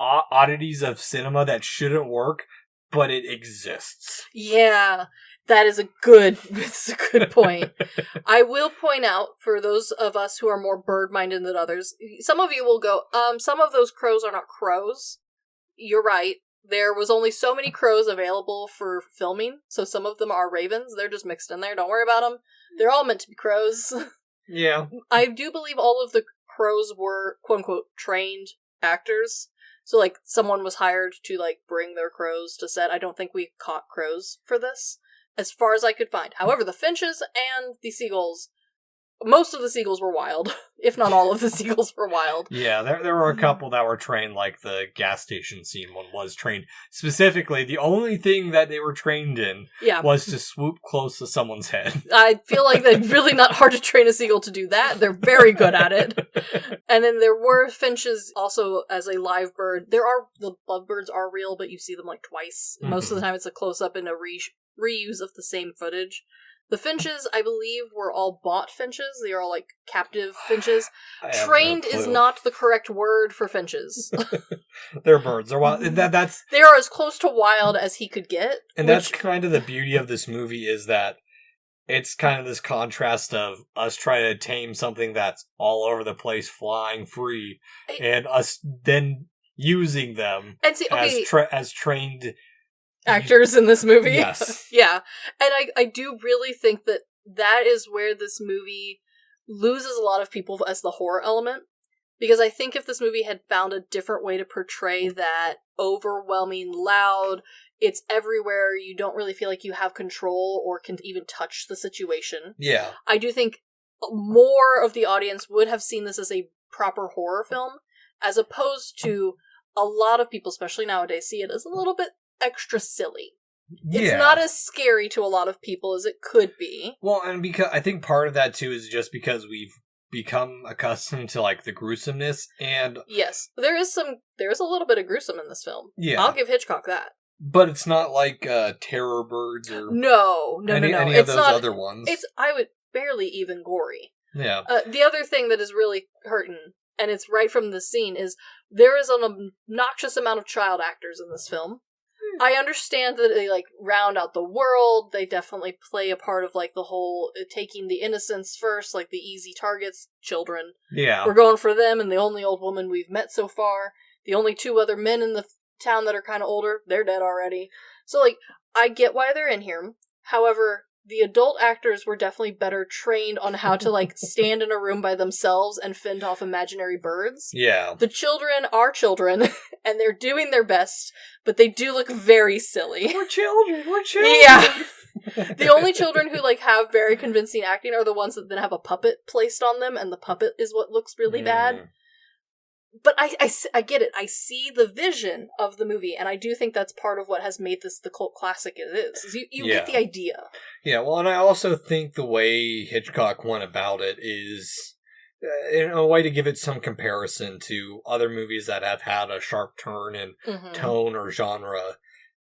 oddities of cinema that shouldn't work, but it exists. Yeah. That is a good point. I will point out, for those of us who are more bird-minded than others, some of you will go, some of those crows are not crows. You're right. There was only so many crows available for filming, so some of them are ravens. They're just mixed in there. Don't worry about them. They're all meant to be crows. Yeah. I do believe all of the crows were, quote-unquote, trained actors. So, someone was hired to, bring their crows to set. I don't think we caught crows for this, as far as I could find. However, the finches and the seagulls, most of the seagulls were wild. If not all of the seagulls were wild. Yeah, there were a couple that were trained, like the gas station scene one was trained. Specifically, the only thing that they were trained in was to swoop close to someo's head. I feel like it's really not hard to train a seagull to do that. They're very good at it. And then there were finches also as a live bird. The lovebirds are real, but you see them twice. Most of the time it's a close-up and a reuse of the same footage. The finches, I believe, were all bought finches. They are all, captive finches. Trained is not the correct word for finches. They're birds. They're wild. They are as close to wild as he could get. And that's kind of the beauty of this movie, is that it's kind of this contrast of us trying to tame something that's all over the place, flying free, and us then using them as trained actors in this movie. Yes. Yeah. And I do really think that is where this movie loses a lot of people as the horror element. Because I think if this movie had found a different way to portray that overwhelming, loud, It's everywhere. You don't really feel like you have control or can even touch the situation. Yeah. I do think more of the audience would have seen this as a proper horror film, as opposed to a lot of people, especially nowadays, see it as a little bit extra silly. Yeah. It's not as scary to a lot of people as it could be. Well, and because I think part of that too is just because we've become accustomed to like the gruesomeness, and yes, there is a little bit of gruesome in this film. Yeah, I'll give Hitchcock that. But it's not like Terror Birds or no. Any It's of those not, other ones. It's I would barely even gory. Yeah. The other thing that is really hurting, and it's right from the scene, is there is an obnoxious amount of child actors in this film. I understand that they, like, round out the world. They definitely play a part of, like, the whole taking the innocents first, like the easy targets, children. Yeah. We're going for them, and the only old woman we've met so far. The only two other men in the town that are kind of older, they're dead already. So, like, I get why they're in here. However, the adult actors were definitely better trained on how to, like, stand in a room by themselves and fend off imaginary birds. Yeah. The children are children, and they're doing their best, but they do look very silly. We're children! Yeah. The only children who, like, have very convincing acting are the ones that then have a puppet placed on them, and the puppet is what looks really bad. But I get it. I see the vision of the movie, and I do think that's part of what has made this the cult classic it is you get the idea. Yeah, well, and I also think the way Hitchcock went about it is, in a way to give it some comparison to other movies that have had a sharp turn in tone or genre,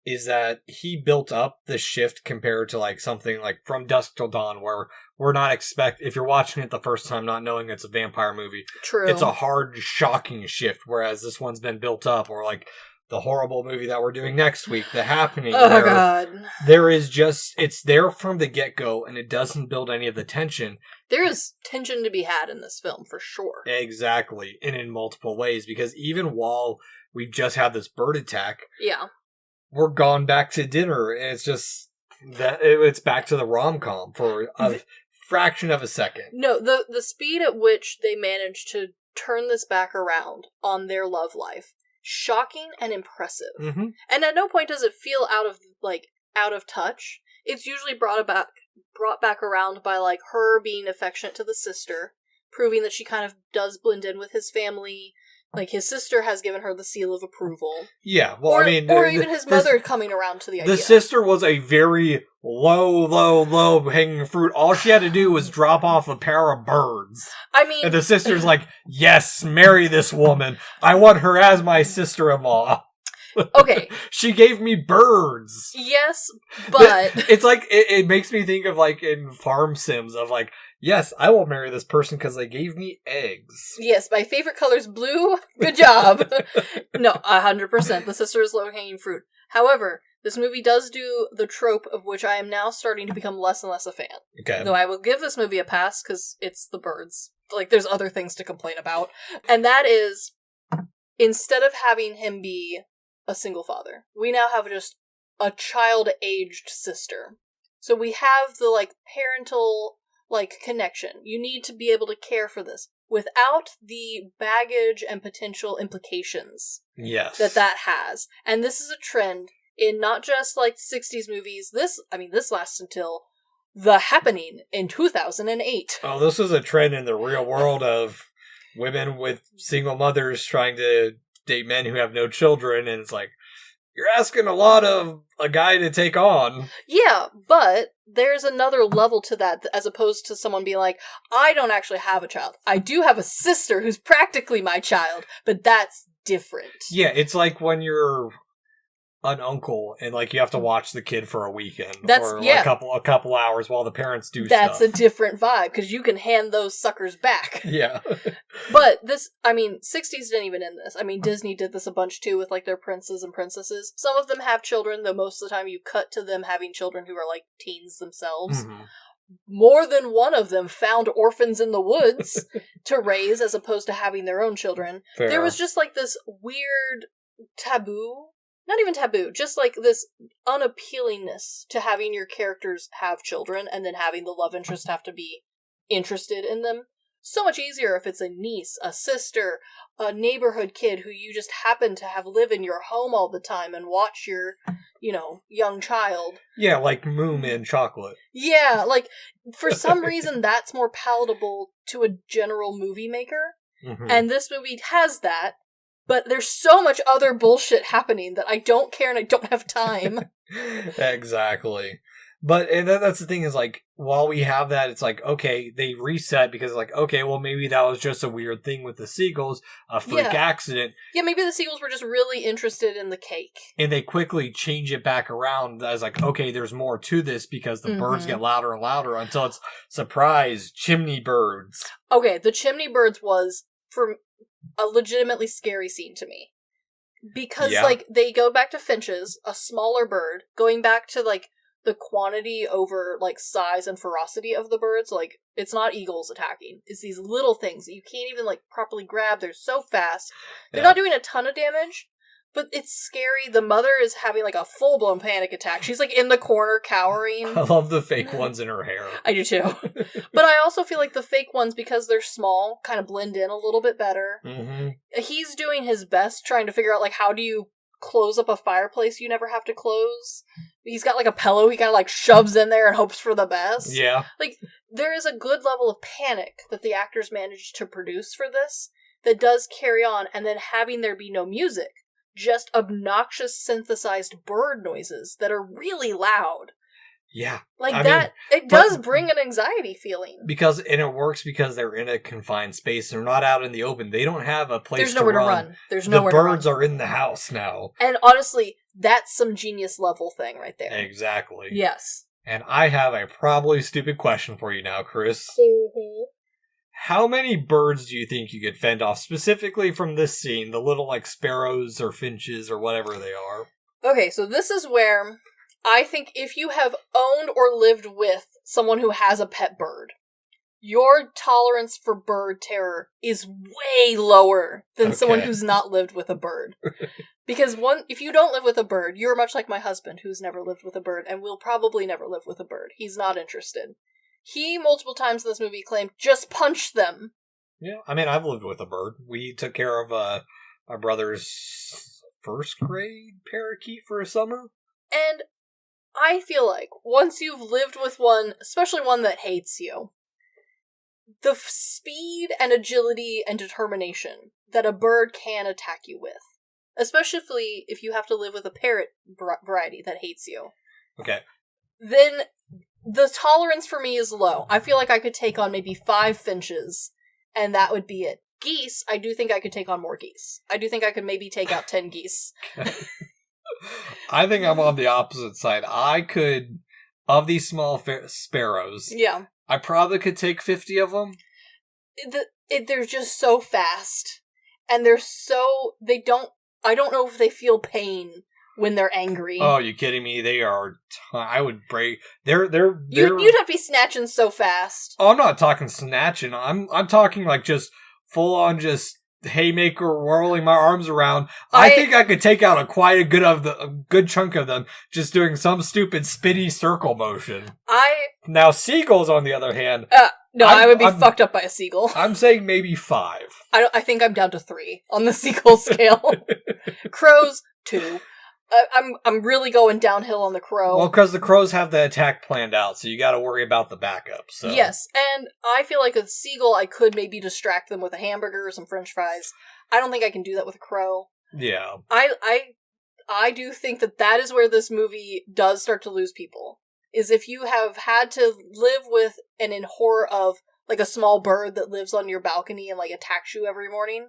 is that he built up the shift compared to like something like From Dusk Till Dawn, where we're not if you're watching it the first time not knowing it's a vampire movie, True. It's a hard, shocking shift, whereas this one's been built up, or like the horrible movie that we're doing next week, The Happening. Oh, God. There is just, it's there from the get-go, and it doesn't build any of the tension. There is tension to be had in this film, for sure. Exactly, and in multiple ways, because even while we've just had this bird attack, yeah, we're gone back to dinner, and it's just that it's back to the rom-com for a fraction of a second. No, the speed at which they managed to turn this back around on their love life, shocking and impressive. Mm-hmm. And at no point does it feel out of touch. It's usually brought back around by like her being affectionate to the sister, proving that she kind of does blend in with his family. Like, his sister has given her the seal of approval. Yeah, well, or, I mean... Or even his mother coming around to the idea. The sister was a very low hanging fruit. All she had to do was drop off a pair of birds. I mean... And the sister's like, yes, marry this woman. I want her as my sister-in-law. Okay. She gave me birds. Yes, but... It's like, it makes me think of, like, in Farm Sims, of like, yes, I will marry this person because they gave me eggs. Yes, my favorite color's blue. Good job. No, 100%. The sister is low-hanging fruit. However, this movie does do the trope of which I am now starting to become less and less a fan. Okay. Though I will give this movie a pass because it's the birds. Like, there's other things to complain about. And that is, instead of having him be a single father, we now have just a child-aged sister. So we have the, like, parental... like, connection. You need to be able to care for this without the baggage and potential implications that has. And this is a trend in not just, like, 60s movies. This lasts until The Happening in 2008. Oh, this is a trend in the real world of women with single mothers trying to date men who have no children, and it's like, you're asking a lot of a guy to take on. Yeah, but there's another level to that, as opposed to someone being like, I don't actually have a child. I do have a sister who's practically my child, but that's different. Yeah, it's like when you're an uncle and like you have to watch the kid for a weekend or a couple hours while the parents do that's stuff. A different vibe, because you can hand those suckers back. Yeah. But this, 60s didn't even end this. Disney did this a bunch too with like their princes and princesses. Some of them have children, though most of the time you cut to them having children who are like teens themselves. Mm-hmm. More than one of them found orphans in the woods to raise, as opposed to having their own children. Fair. There was just like this weird taboo. Not even taboo, just like this unappealingness to having your characters have children and then having the love interest have to be interested in them. so much easier if it's a niece, a sister, a neighborhood kid who you just happen to have live in your home all the time and watch your, young child. Yeah, like Moo Man chocolate. Yeah, like, for some reason that's more palatable to a general movie maker. Mm-hmm. And this movie has that, but there's so much other bullshit happening that I don't care and I don't have time. Exactly. But and that's the thing is, like, while we have that, it's like, okay, they reset because, like, okay, well, maybe that was just a weird thing with the seagulls, a freak accident. Yeah, maybe the seagulls were just really interested in the cake. And they quickly change it back around as, like, okay, there's more to this because the birds get louder and louder until it's, surprise, chimney birds. Okay, the chimney birds was, for a legitimately scary scene to me. Because, like, they go back to finches, a smaller bird, going back to, like, the quantity over, like, size and ferocity of the birds. Like, it's not eagles attacking. It's these little things that you can't even, like, properly grab. They're so fast. They're not doing a ton of damage, but it's scary. The mother is having, like, a full-blown panic attack. She's, like, in the corner cowering. I love the fake ones in her hair. I do, too. But I also feel like the fake ones, because they're small, kind of blend in a little bit better. Mm-hmm. He's doing his best trying to figure out, like, how do you close up a fireplace you never have to close. He's got, like, a pillow he kind of, like, shoves in there and hopes for the best. Yeah. Like, there is a good level of panic that the actors managed to produce for this that does carry on, and then having there be no music, just obnoxious synthesized bird noises that are really loud. Yeah. Like, it does bring an anxiety feeling. And it works because they're in a confined space. They're not out in the open. They don't have a place to run. There's nowhere to run. There's nowhere to run. The birds are in the house now. And honestly, that's some genius level thing right there. Exactly. Yes. And I have a probably stupid question for you now, Chris. Mm-hmm. How many birds do you think you could fend off, specifically from this scene? The little, like, sparrows or finches or whatever they are. Okay, so this is where I think if you have owned or lived with someone who has a pet bird, your tolerance for bird terror is way lower than someone who's not lived with a bird. Because if you don't live with a bird, you're much like my husband, who's never lived with a bird, and will probably never live with a bird. He's not interested. He, multiple times in this movie, claimed, just punch them. Yeah, I mean, I've lived with a bird. We took care of my brother's first grade parakeet for a summer. And I feel like once you've lived with one, especially one that hates you, the speed and agility and determination that a bird can attack you with, especially if you have to live with a parrot variety that hates you. Okay. Then the tolerance for me is low. I feel like I could take on maybe 5 finches, and that would be it. Geese, I do think I could take on more geese. I do think I could maybe take out 10 geese. I think I'm on the opposite side. I could, of these small sparrows, yeah, I probably could take 50 of them. They're just so fast, and I don't know if they feel pain when they're angry. Oh, you kidding me? They are. I would break. You'd have to be snatching so fast. Oh, I'm not talking snatching. I'm talking like just full on just haymaker whirling my arms around. I think I could take out a good chunk of them just doing some stupid spinny circle motion. Now seagulls, on the other hand. No, I would be fucked up by a seagull. I'm saying maybe 5. I think I'm down to 3 on the seagull scale. Crows, 2. I'm really going downhill on the crow. Well, because the crows have the attack planned out, so you got to worry about the backup. So. Yes, and I feel like a seagull, I could maybe distract them with a hamburger or some French fries. I don't think I can do that with a crow. Yeah. I do think that is where this movie does start to lose people. Is if you have had to live with and in horror of, like, a small bird that lives on your balcony and, like, attacks you every morning.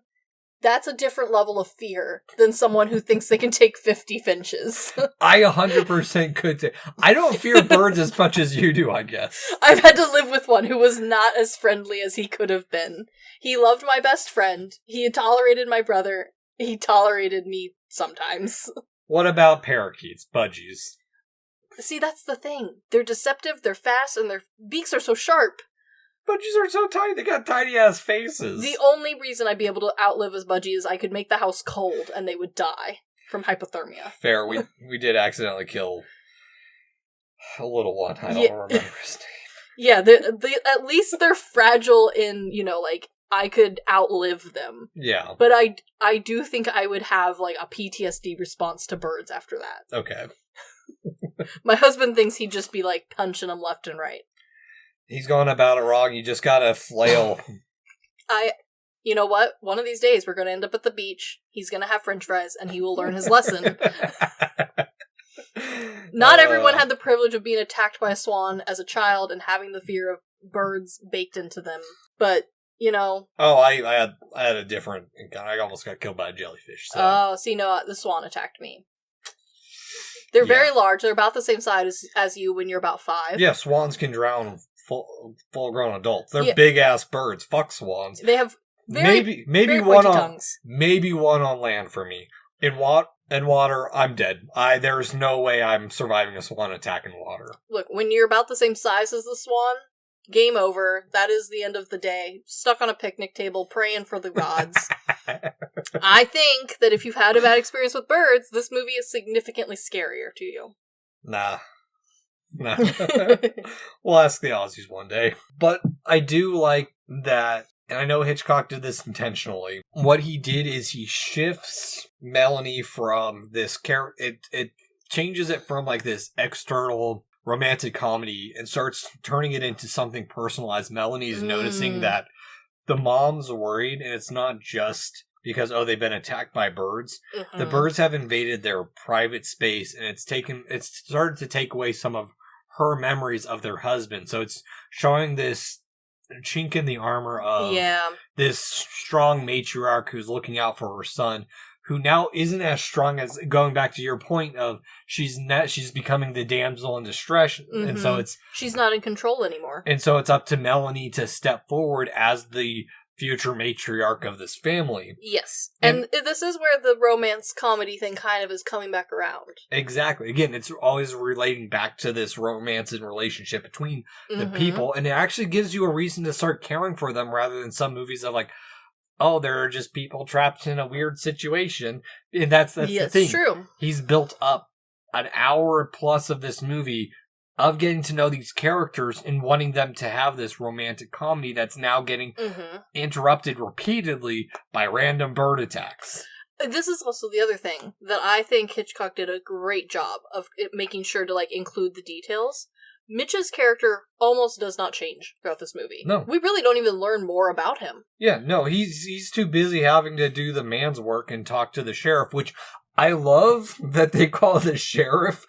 That's a different level of fear than someone who thinks they can take 50 finches. I 100% could say. I don't fear birds as much as you do, I guess. I've had to live with one who was not as friendly as he could have been. He loved my best friend. He tolerated my brother. He tolerated me sometimes. What about parakeets, budgies? See, that's the thing. They're deceptive, they're fast, and their beaks are so sharp. Budgies are so tiny, they got tiny-ass faces. The only reason I'd be able to outlive as budgies is I could make the house cold, and they would die from hypothermia. Fair, we did accidentally kill a little one. I don't remember his name. Yeah, at least they're fragile in, like, I could outlive them. Yeah. But I do think I would have, like, a PTSD response to birds after that. Okay. My husband thinks he'd just be, like, punching them left and right. He's going about it wrong. You just gotta flail. You know what? One of these days, we're going to end up at the beach. He's going to have french fries, and he will learn his lesson. Not everyone had the privilege of being attacked by a swan as a child and having the fear of birds baked into them. But, Oh, I had a different encounter. I almost got killed by a jellyfish. So. Oh, see, no, the swan attacked me. They're very large. They're about the same size as you when you're about 5. Yeah, swans can drown full-grown adults. They're big-ass birds. Fuck swans. They have maybe very one on tongues. Maybe one on land for me. In water, I'm dead. There's no way I'm surviving a swan attack in water. Look, when you're about the same size as the swan, game over. That is the end of the day. Stuck on a picnic table, praying for the gods. I think that if you've had a bad experience with birds, this movie is significantly scarier to you. Nah. We'll ask the Aussies one day. But I do like that, and I know Hitchcock did this intentionally. What he did is he shifts Melanie from this character. It changes it from like this external romantic comedy and starts turning it into something personalized. Melanie's noticing that the mom's worried, and it's not just because, they've been attacked by birds. Mm-hmm. The birds have invaded their private space, and it's started to take away some of her memories of their husband. So it's showing this chink in the armor of this strong matriarch who's looking out for her son, who now isn't as strong as, going back to your point of she's becoming the damsel in distress, and so she's not in control anymore. And so it's up to Melanie to step forward as the future matriarch of this family. Yes. And this is where the romance comedy thing kind of is coming back around. Exactly. Again, it's always relating back to this romance and relationship between the people, and it actually gives you a reason to start caring for them rather than some movies of like, they're just people trapped in a weird situation. And that's the thing. True. He's built up an hour plus of this movie of getting to know these characters and wanting them to have this romantic comedy that's now getting interrupted repeatedly by random bird attacks. This is also the other thing that I think Hitchcock did a great job of making sure to include the details. Mitch's character almost does not change throughout this movie. No. We really don't even learn more about him. Yeah, no, he's too busy having to do the man's work and talk to the sheriff, which I love that they call the sheriff.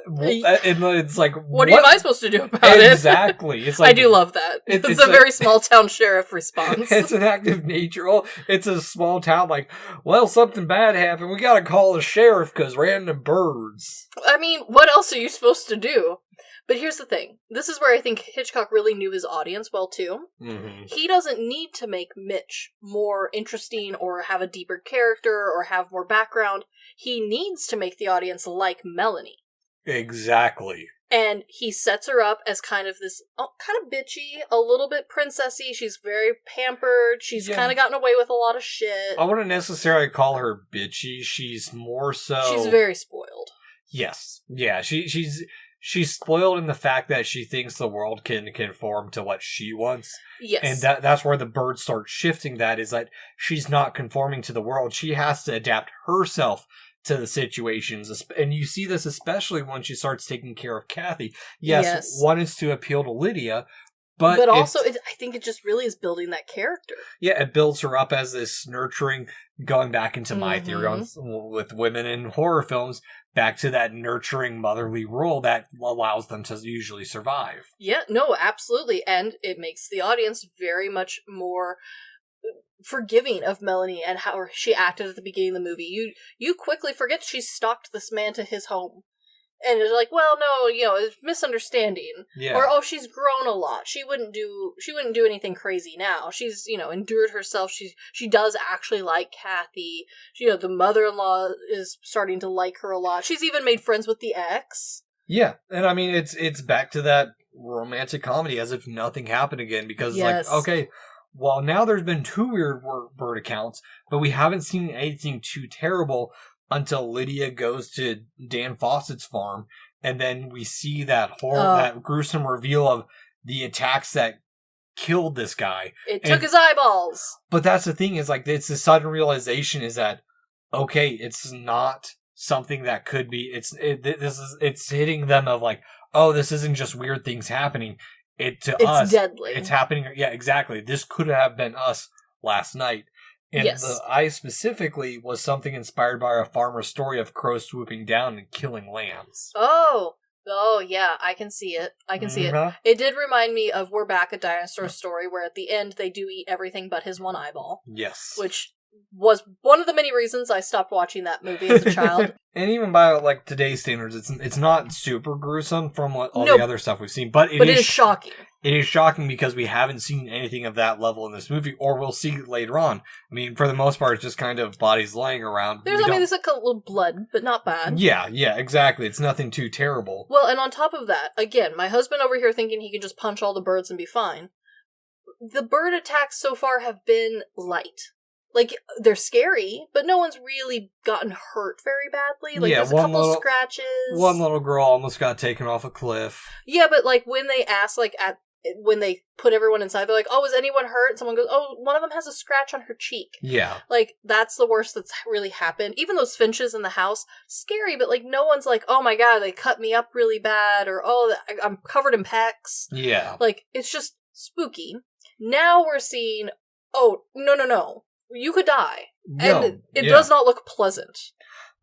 And it's like, what am I supposed to do about it? Exactly. It's like, I do love that. It's a very small town sheriff response. It's an act of nature. It's a small town, something bad happened. We gotta call the sheriff because random birds. I mean, what else are you supposed to do? But here's the thing. This is where I think Hitchcock really knew his audience well, too. Mm-hmm. He doesn't need to make Mitch more interesting or have a deeper character or have more background. He needs to make the audience like Melanie. Exactly. And he sets her up as kind of this, kind of bitchy, a little bit princessy. She's very pampered. She's kind of gotten away with a lot of shit. I wouldn't necessarily call her bitchy. She's more so... She's very spoiled. Yes. Yeah, She's spoiled in the fact that she thinks the world can conform to what she wants. Yes. And that's where the birds start shifting that, is that she's not conforming to the world. She has to adapt herself to the situations. And you see this especially when she starts taking care of Kathy. Yes. One is to appeal to Lydia, but also, I think it just really is building that character. Yeah, it builds her up as this nurturing, going back into my theory with women in horror films, back to that nurturing motherly role that allows them to usually survive. Yeah, no, absolutely. And it makes the audience very much more forgiving of Melanie and how she acted at the beginning of the movie. You quickly forget she stalked this man to his home. And it's like, well, no, it's misunderstanding. Yeah. Or, she's grown a lot. She wouldn't do anything crazy now. She's, endured herself. She does actually like Kathy. The mother-in-law is starting to like her a lot. She's even made friends with the ex. Yeah. And I mean, it's back to that romantic comedy as if nothing happened again. Because well, now there's been 2 weird bird accounts, but we haven't seen anything too terrible until Lydia goes to Dan Fawcett's farm, and then we see that that gruesome reveal of the attacks that killed this guy. It took his eyeballs. But that's the thing is, like, it's the sudden realization is that, okay, it's not something that could be, it's hitting them of like, oh, this isn't just weird things happening. It's deadly. It's happening. Yeah, exactly. This could have been us last night. And the eye specifically was something inspired by a farmer's story of crows swooping down and killing lambs. Oh, yeah, I can see it. it. It did remind me of We're Back, a Dinosaur Story, where at the end they do eat everything but his one eyeball. Yes. Which was one of the many reasons I stopped watching that movie as a child. And even by like today's standards, it's not super gruesome from all the other stuff we've seen, but it is shocking. It is shocking because we haven't seen anything of that level in this movie, or we'll see later on. I mean, for the most part, it's just kind of bodies lying around. There's like a little blood, but not bad. Yeah, exactly. It's nothing too terrible. Well, and on top of that, again, my husband over here thinking he can just punch all the birds and be fine. The bird attacks so far have been light. Like, they're scary, but no one's really gotten hurt very badly. Like, there's a couple scratches. One little girl almost got taken off a cliff. Yeah, but, like, when they ask, like, when they put everyone inside, they're like, oh, was anyone hurt? And someone goes, oh, one of them has a scratch on her cheek. Yeah. Like, that's the worst that's really happened. Even those finches in the house, scary, but, like, no one's like, oh my god, they cut me up really bad, or, oh, I'm covered in pecks. Yeah. Like, it's just spooky. Now we're seeing, oh, no. You could die. And it does not look pleasant.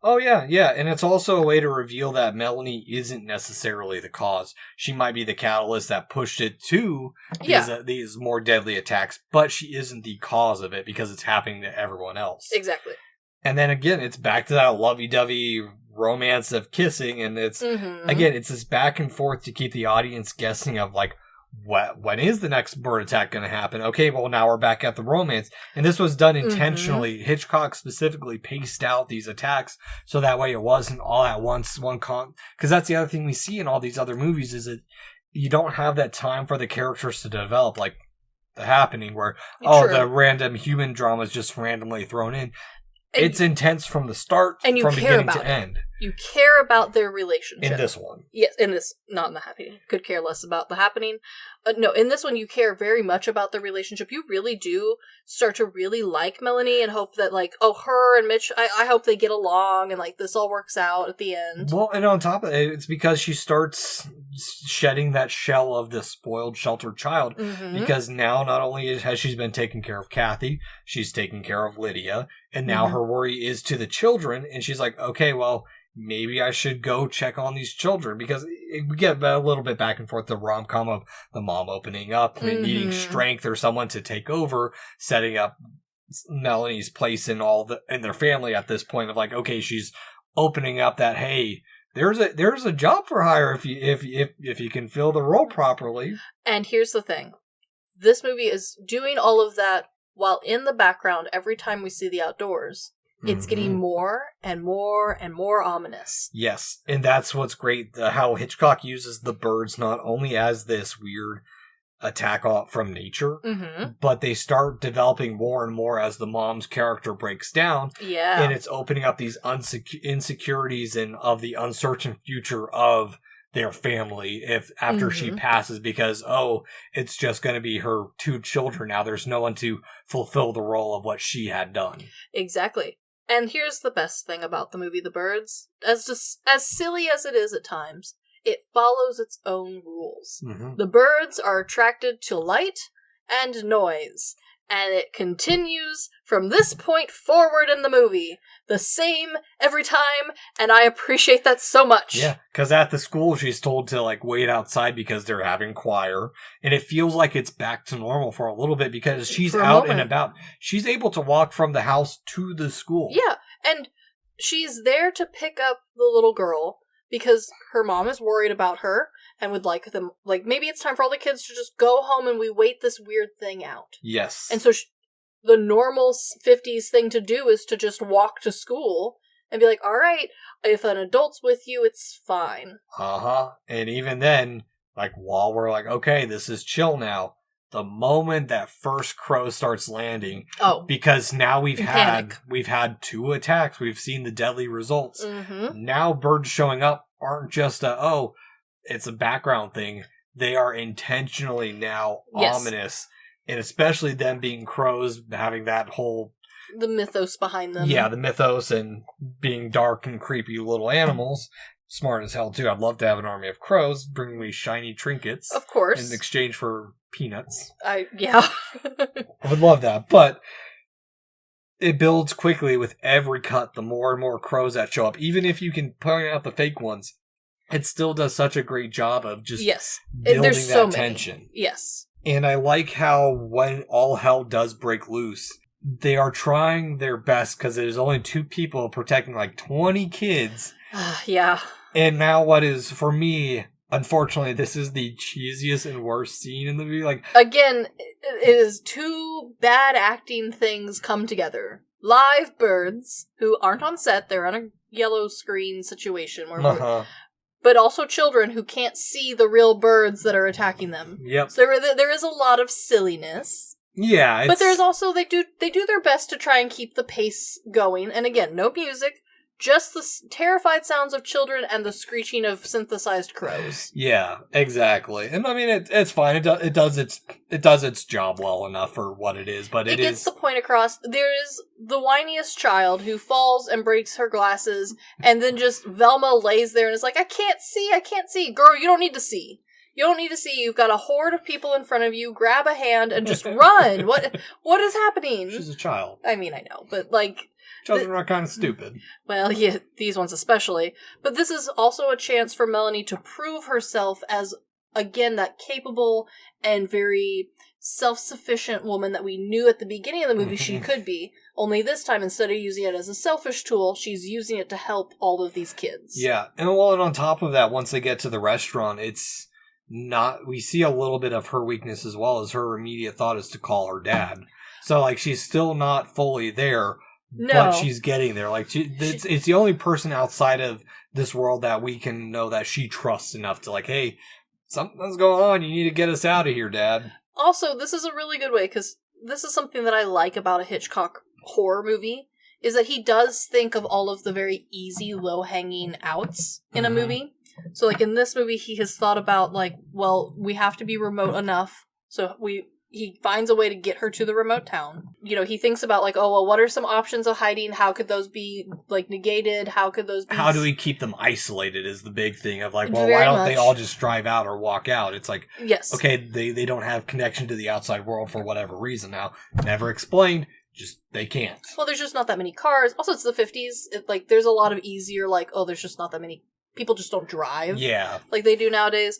Oh, yeah. And it's also a way to reveal that Melanie isn't necessarily the cause. She might be the catalyst that pushed it to these more deadly attacks, but she isn't the cause of it because it's happening to everyone else. Exactly. And then again, it's back to that lovey-dovey romance of kissing, and it's, again, it's this back and forth to keep the audience guessing of, like, when is the next bird attack going to happen? Okay, well, now we're back at the romance. And this was done intentionally. Hitchcock specifically paced out these attacks so that way it wasn't all at once. Because that's the other thing we see in all these other movies is that you don't have that time for the characters to develop, like The Happening, where, the random human drama is just randomly thrown in. And it's intense from the start, and from beginning to end. You care about their relationship. In this one. Yes, in this, not in The Happening. Could care less about The Happening. No, in this one you care very much about the relationship. You really do start to really like Melanie and hope that, like, her and Mitch, I hope they get along and, like, this all works out at the end. Well, and on top of it, it's because she starts shedding that shell of this spoiled, sheltered child. Because now not only has she been taking care of Kathy, she's taking care of Lydia, and now her worry is to the children, and she's like, okay, well, maybe I should go check on these children, because we get a little bit back and forth, the rom-com of the mom opening up and needing strength or someone to take over, setting up Melanie's place in their family at this point of like, okay, she's opening up that, hey, there's a job for hire if you can fill the role properly. And here's the thing. This movie is doing all of that while in the background every time we see the outdoors. It's getting more and more and more ominous. Yes, and that's what's great, how Hitchcock uses the birds not only as this weird attack from nature, but they start developing more and more as the mom's character breaks down. Yeah. And it's opening up these insecurities and of the uncertain future of their family after she passes, because, it's just going to be her two children now. There's no one to fulfill the role of what she had done. Exactly. And here's the best thing about the movie The Birds. As silly as it is at times, it follows its own rules. The birds are attracted to light and noise, and it continues from this point forward in the movie. The same every time, and I appreciate that so much. Yeah, because at the school she's told to, like, wait outside because they're having choir, and it feels like it's back to normal for a little bit because she's out and about. She's able to walk from the house to the school. Yeah, and she's there to pick up the little girl because her mom is worried about her and would like them, like, maybe it's time for all the kids to just go home and we wait this weird thing out. Yes. And so the normal 50s thing to do is to just walk to school and be like, all right, if an adult's with you, it's fine. And even then, like, while we're like, okay, this is chill now, the moment that first crow starts landing, because now we've had two attacks, we've seen the deadly results. Now birds showing up aren't just it's a background thing. they are intentionally now Yes. ominous, and especially them being crows, having that whole... The mythos behind them. Yeah, the mythos and being dark and creepy little animals. Smart as hell, too. I'd love to have an army of crows bring me shiny trinkets. Of course. In exchange for peanuts. Yeah. I would love that, but it builds quickly with every cut, the more and more crows that show up. Even if you can point out the fake ones, it still does such a great job of just building There's that so tension. Many. Yes. And I like how when all hell does break loose, they are trying their best because there's only 2 people protecting like 20 kids. Yeah. And now what is, for me, unfortunately, this is the cheesiest and worst scene in the movie. Like, again, it is 2 bad acting things come together. Live birds, who aren't on set, they're on a yellow screen situation, where but also children who can't see the real birds that are attacking them. Yep. So there is a lot of silliness. Yeah. But there's also, they do their best to try and keep the pace going. And again, no music. Just the terrified sounds of children and the screeching of synthesized crows. Yeah, exactly. And I mean, it's fine. It does its job well enough for what it is. But it gets the point across. There is the whiniest child who falls and breaks her glasses, and then just Velma lays there and is like, I can't see. Girl, you don't need to see. You don't need to see. You've got a horde of people in front of you. Grab a hand and just run. What is happening? She's a child. I mean, I know, but like... Children are kind of stupid. Well, yeah, these ones especially. But this is also a chance for Melanie to prove herself as, again, that capable and very self-sufficient woman that we knew at the beginning of the movie she could be. Only this time, instead of using it as a selfish tool, she's using it to help all of these kids. Yeah, and on top of that, once they get to the restaurant, it's not... We see a little bit of her weakness as well, as her immediate thought is to call her dad. So, like, she's still not fully there. No. But she's getting there. Like, it's the only person outside of this world that we can know that she trusts enough to, like, hey, something's going on. You need to get us out of here, Dad. Also, this is a really good way, because this is something that I like about a Hitchcock horror movie, is that he does think of all of the very easy, low-hanging outs in a movie. So, like, in this movie, he has thought about, like, well, we have to be remote enough, so he finds a way to get her to the remote town. You know, he thinks about, like, oh, well, what are some options of hiding? How could those be, like, negated? How could those be... How do we keep them isolated is the big thing of, like, well, Very why don't much. they all just drive out or walk out? It's like, yes. Okay, they don't have connection to the outside world for whatever reason now. Never explained, just they can't. Well, there's just not that many cars. Also, it's the 50s. There's a lot of easier, like, oh, there's just not that many... People just don't drive. Yeah. Like they do nowadays.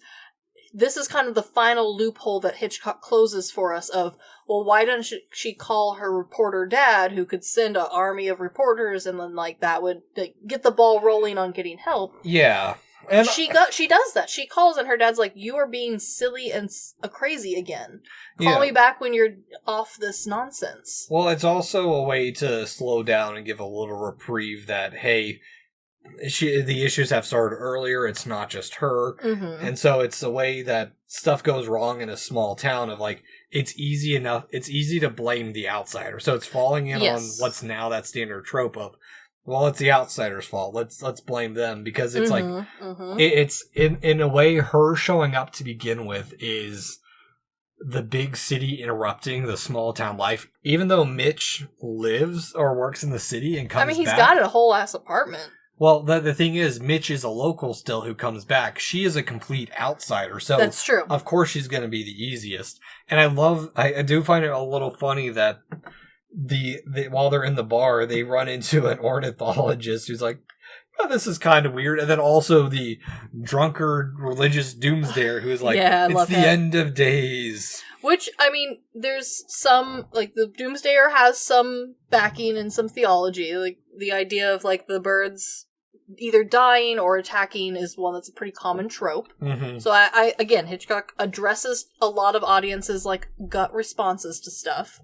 This is kind of the final loophole that Hitchcock closes for us of, well, why doesn't she call her reporter dad, who could send an army of reporters, and then, like, that would get the ball rolling on getting help. Yeah. And she does that. She calls, and her dad's like, you are being silly and crazy again. Call me back when you're off this nonsense. Well, it's also a way to slow down and give a little reprieve that, hey... the issues have started earlier. It's not just her. And so it's a way that stuff goes wrong in a small town of, like, it's easy to blame the outsider. So it's falling in on what's now that standard trope of, well, it's the outsider's fault. Let's blame them, because it's it's in a way her showing up to begin with is the big city interrupting the small town life. Even though Mitch lives or works in the city and comes back. I mean, he's got a whole ass apartment. Well, the thing is, Mitch is a local still who comes back. She is a complete outsider. So that's true. Of course she's going to be the easiest. And I do find it a little funny that while they're in the bar, they run into an ornithologist who's like, oh, this is kind of weird. And then also the drunkard religious doomsdayer who's like, it's the end of days. Which, I mean, there's some, like, the doomsdayer has some backing and some theology. Like, the idea of, like, the birds either dying or attacking is one that's a pretty common trope. So I again, Hitchcock addresses a lot of audiences, like, gut responses to stuff.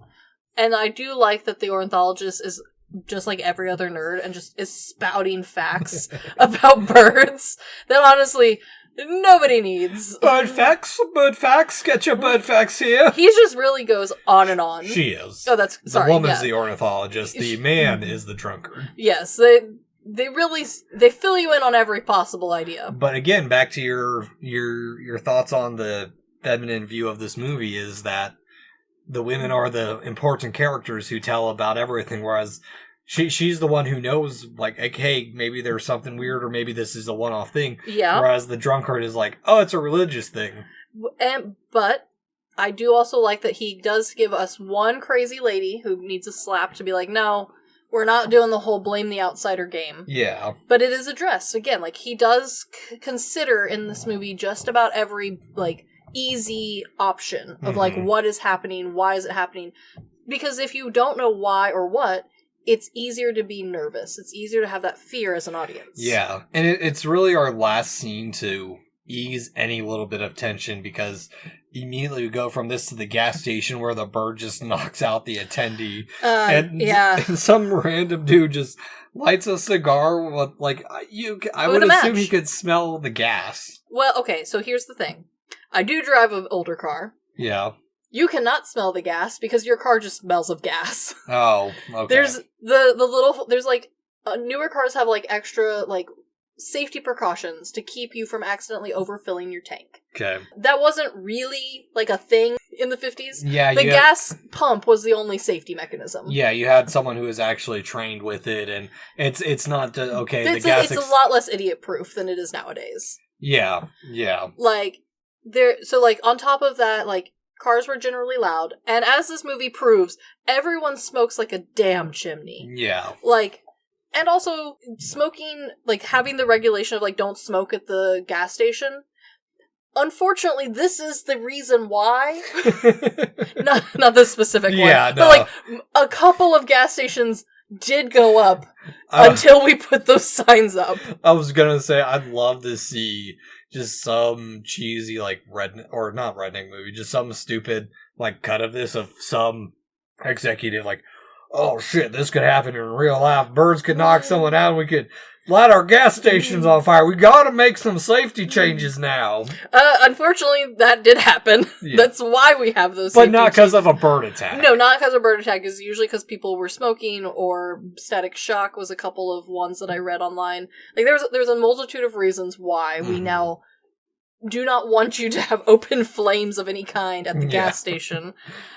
And I do like that the ornithologist is just like every other nerd and just is spouting facts about birds that honestly nobody needs. Bird facts, get your bird facts here. He just really goes on and on. She is. Oh, that's, sorry. The woman's the ornithologist, the man is the drunkard. Yes, they fill you in on every possible idea. But again, back to your thoughts on the feminine view of this movie is that the women are the important characters who tell about everything, whereas she's the one who knows, like, hey, maybe there's something weird, or maybe this is a one-off thing. Yeah. Whereas the drunkard is like, oh, it's a religious thing. But I do also like that he does give us one crazy lady who needs a slap to be like, no, we're not doing the whole blame the outsider game. Yeah. But it is addressed. Again, like, he does consider in this movie just about every, like, easy option of, like, what is happening, why is it happening. Because if you don't know why or what, it's easier to be nervous. It's easier to have that fear as an audience. Yeah. And it's really our last scene to ease any little bit of tension, because immediately we go from this to the gas station where the bird just knocks out the attendee. And some random dude just lights a cigar with, like, I would assume he could smell the gas. Well, okay, so here's the thing. I do drive an older car. Yeah. You cannot smell the gas because your car just smells of gas. Oh, okay. There's there's like, newer cars have, like, extra, like, safety precautions to keep you from accidentally overfilling your tank. Okay. That wasn't really, like, a thing in the 50s. Yeah, the gas pump was the only safety mechanism. Yeah, you had someone who was actually trained with it, and it's not okay. It's a lot less idiot-proof than it is nowadays. Yeah. Like, so, like, on top of that, like, cars were generally loud, and as this movie proves, everyone smokes like a damn chimney. Yeah. Like, and also, smoking, like, having the regulation of, like, don't smoke at the gas station. Unfortunately, this is the reason why. not this specific one. No. But, like, a couple of gas stations did go up until we put those signs up. I was gonna say, I'd love to see just some cheesy, like, not redneck movie, just some stupid, like, cut of this of some executive, like, oh shit, this could happen in real life. Birds could knock someone out, and we could light our gas stations on fire. We gotta make some safety changes now. Unfortunately, that did happen. Yeah. That's why we have those But not because of a bird attack. No, not because of a bird attack. It's usually because people were smoking, or static shock was a couple of ones that I read online. Like, there's a multitude of reasons why we now do not want you to have open flames of any kind at the gas station.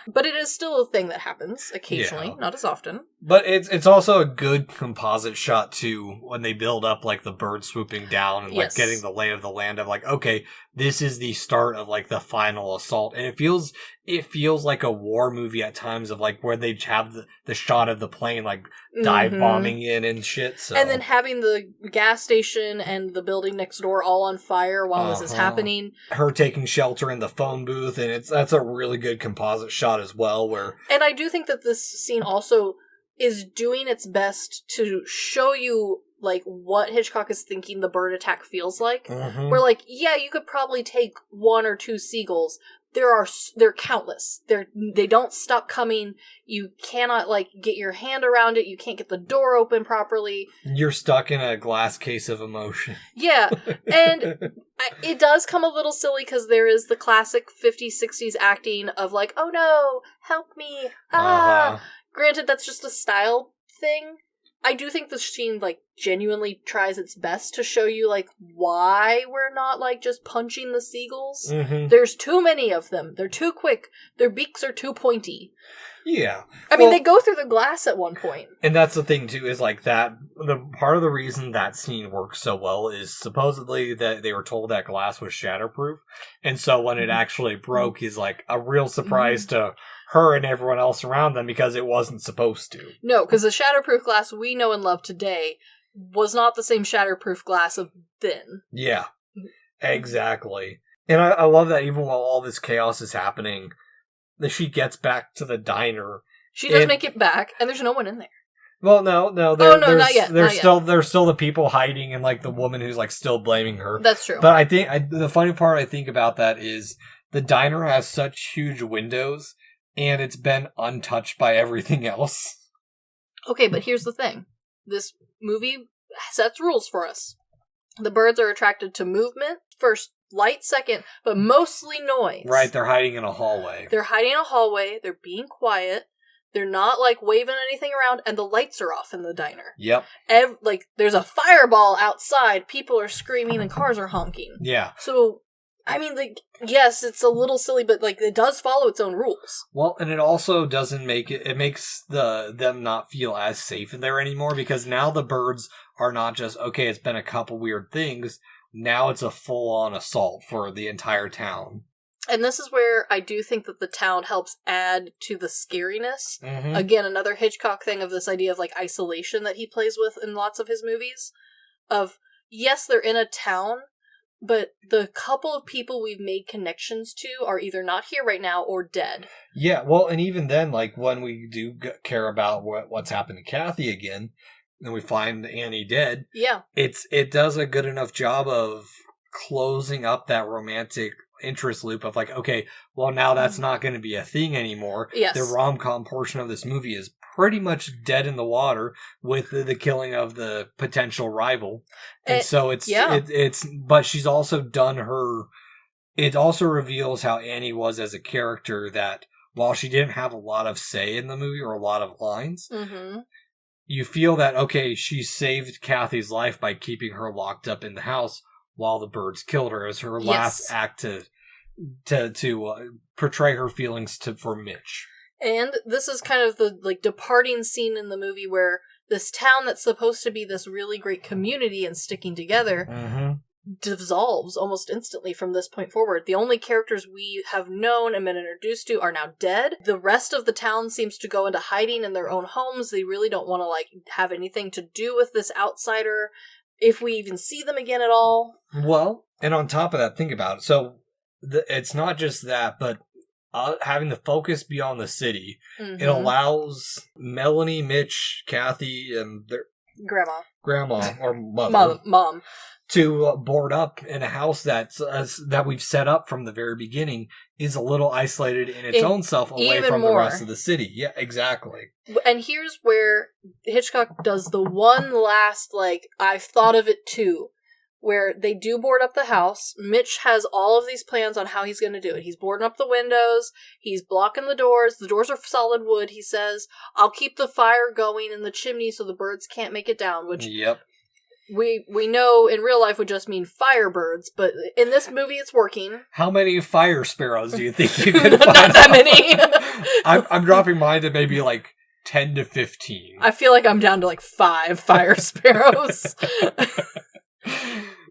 But it is still a thing that happens occasionally, not as often. But it's also a good composite shot, too, when they build up, like, the bird swooping down and, like, getting the lay of the land of, like, okay, this is the start of, like, the final assault. And it feels like a war movie at times, of, like, where they have the shot of the plane, like, dive bombing in and shit. So. And then having the gas station and the building next door all on fire while this is happening. Her taking shelter in the phone booth, and that's a really good composite shot as well. And I do think that this scene also is doing its best to show you, like, what Hitchcock is thinking the bird attack feels like. Where, like, yeah, you could probably take one or two seagulls. They're countless. They don't stop coming. You cannot, like, get your hand around it. You can't get the door open properly. You're stuck in a glass case of emotion. Yeah, and it does come a little silly because there is the classic 50s, 60s acting of, like, oh no, help me, Granted, that's just a style thing. I do think the scene, like, genuinely tries its best to show you, like, why we're not, like, just punching the seagulls. There's too many of them. They're too quick. Their beaks are too pointy. Yeah. I mean, they go through the glass at one point. And that's the thing, too, is, like, the part of the reason that scene works so well is supposedly that they were told that glass was shatterproof. And so when it actually broke is, like, a real surprise to her and everyone else around them, because it wasn't supposed to. No, because the shatterproof glass we know and love today was not the same shatterproof glass of then. Yeah, exactly. And I love that even while all this chaos is happening, that she gets back to the diner. She does make it back, and there's no one in there. Well, no. Not yet. There's still the people hiding, and, like, the woman who's, like, still blaming her. That's true. But I think the funny part I think about that is the diner has such huge windows, and it's been untouched by everything else. Okay, but here's the thing. This movie sets rules for us. The birds are attracted to movement first, light second, but mostly noise. Right, they're hiding in a hallway. They're being quiet. They're not, like, waving anything around, and the lights are off in the diner. Yep. Like, there's a fireball outside, people are screaming, and cars are honking. Yeah. So, I mean, like, yes, it's a little silly, but, like, it does follow its own rules. Well, and it also doesn't make it makes them not feel as safe in there anymore, because now the birds are not just, okay, it's been a couple weird things, now it's a full-on assault for the entire town. And this is where I do think that the town helps add to the scariness. Mm-hmm. Again, another Hitchcock thing of this idea of, like, isolation that he plays with in lots of his movies. Of, yes, they're in a town, but the couple of people we've made connections to are either not here right now or dead. Yeah, well, and even then, like, when we do care about what's happened to Kathy again, and we find Annie dead, yeah, it does a good enough job of closing up that romantic interest loop of, like, okay, well, now that's not going to be a thing anymore. Yes. The rom-com portion of this movie is pretty much dead in the water with the killing of the potential rival. And so it's but she's also done her, it also reveals how Annie was as a character, that while she didn't have a lot of say in the movie or a lot of lines, you feel that, okay, she saved Kathy's life by keeping her locked up in the house while the birds killed her, as her last act to portray her feelings for Mitch. And this is kind of the, like, departing scene in the movie where this town that's supposed to be this really great community and sticking together dissolves almost instantly from this point forward. The only characters we have known and been introduced to are now dead. The rest of the town seems to go into hiding in their own homes. They really don't want to, like, have anything to do with this outsider, if we even see them again at all. Well, and on top of that, think about it. So it's not just that, but having the focus beyond the city, it allows Melanie, Mitch, Kathy, and their grandma or mom to board up in a house that we've set up from the very beginning is a little isolated in its own self, away from the rest of the city. Yeah, exactly. And here's where Hitchcock does the one last, like, I've thought of it too, where they do board up the house. Mitch has all of these plans on how he's going to do it. He's boarding up the windows. He's blocking the doors. The doors are solid wood, he says. I'll keep the fire going in the chimney so the birds can't make it down, which we know in real life would just mean firebirds, but in this movie it's working. How many fire sparrows do you think you could find? Not that many. I'm dropping mine to maybe like 10 to 15. I feel like I'm down to like 5 fire sparrows.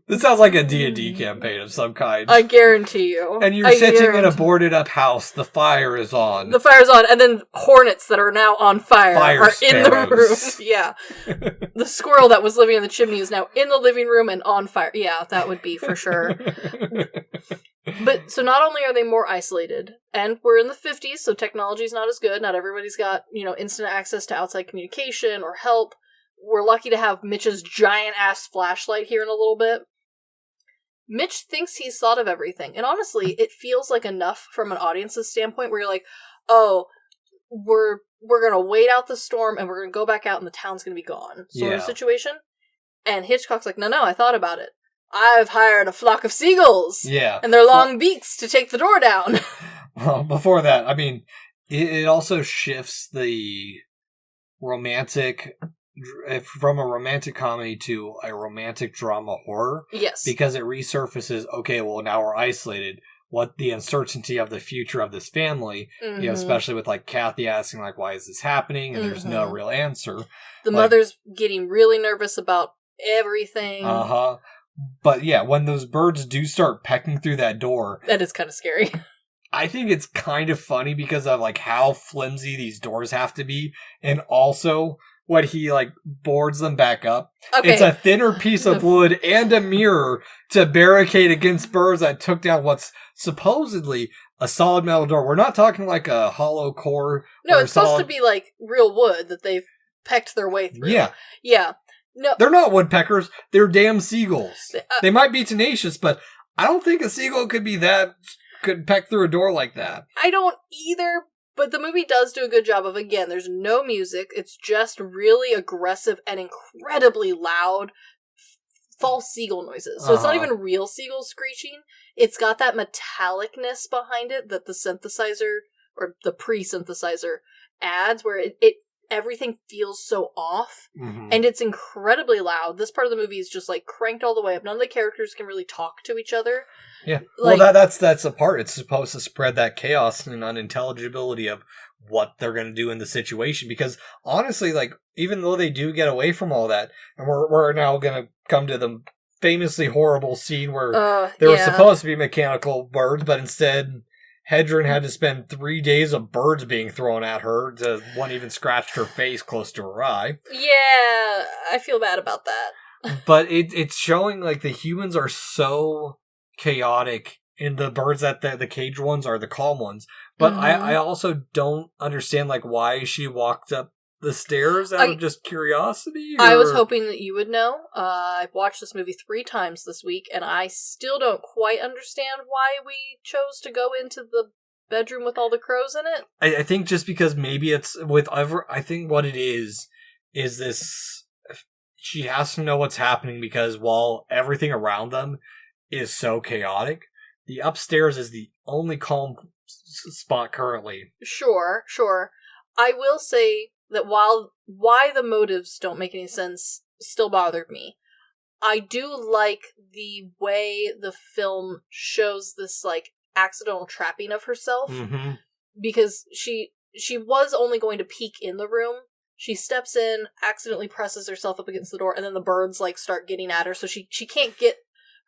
This sounds like a D&D campaign of some kind. I guarantee you. And you're sitting in a boarded up house. The fire is on. The fire's on, and then hornets that are now on fire are sparrows in the room. Yeah. The squirrel that was living in the chimney is now in the living room and on fire. Yeah, that would be for sure. But, so not only are they more isolated, and we're in the 50s, so technology's not as good. Not everybody's got, instant access to outside communication or help. We're lucky to have Mitch's giant-ass flashlight here in a little bit. Mitch thinks he's thought of everything. And honestly, it feels like enough from an audience's standpoint where you're like, oh, we're going to wait out the storm and we're going to go back out and the town's going to be gone. Sort of situation. And Hitchcock's like, no, I thought about it. I've hired a flock of seagulls. Yeah. And their long beaks to take the door down. Well, before that, I mean, it also shifts the romantic, from a romantic comedy to a romantic drama horror. Yes. Because it resurfaces, okay, well, now we're isolated. What the uncertainty of the future of this family, especially with, like, Kathy asking, like, why is this happening? And there's no real answer. The mother's getting really nervous about everything. But yeah, when those birds do start pecking through that door, that is kind of scary. I think it's kind of funny because of, like, how flimsy these doors have to be. And also, when he, like, boards them back up, it's a thinner piece of wood and a mirror to barricade against birds that took down what's supposedly a solid metal door. We're not talking like a hollow core. No, it's supposed to be, like, real wood that they've pecked their way through. Yeah. No, they're not woodpeckers. They're damn seagulls. They might be tenacious, but I don't think a seagull could peck through a door like that. I don't either, but the movie does do a good job of, again, there's no music. It's just really aggressive and incredibly loud false seagull noises. So it's not even real seagulls screeching. It's got that metallicness behind it that the synthesizer, or the pre-synthesizer, adds where everything feels so off, Mm-hmm. and it's incredibly loud. This part of the movie is just like cranked all the way up. None of the characters can really talk to each other. Yeah, Like, well, that's the part. It's supposed to spread that chaos and unintelligibility of what they're going to do in the situation. Because honestly, like, even though they do get away from all that, and we're now going to come to the famously horrible scene where there were supposed to be mechanical birds, but instead Hedron had to spend 3 days of birds being thrown at her. One even scratched her face close to her eye. Yeah, I feel bad about that. But it's showing, like, the humans are so chaotic, and the birds that the caged ones are the calm ones. But I also don't understand, like, why she walked up the stairs out of just curiosity. I was hoping that you would know. I've watched this movie 3 times this week, and I still don't quite understand why we chose to go into the bedroom with all the crows in it. I think just because maybe it's I think what it is this, she has to know what's happening, because while everything around them is so chaotic, the upstairs is the only calm spot currently. Sure. I will say that why the motives don't make any sense still bothered me. I do like the way the film shows this, like, accidental trapping of herself, because she was only going to peek in the room. She steps in, accidentally presses herself up against the door, and then the birds, like, start getting at her, so she can't get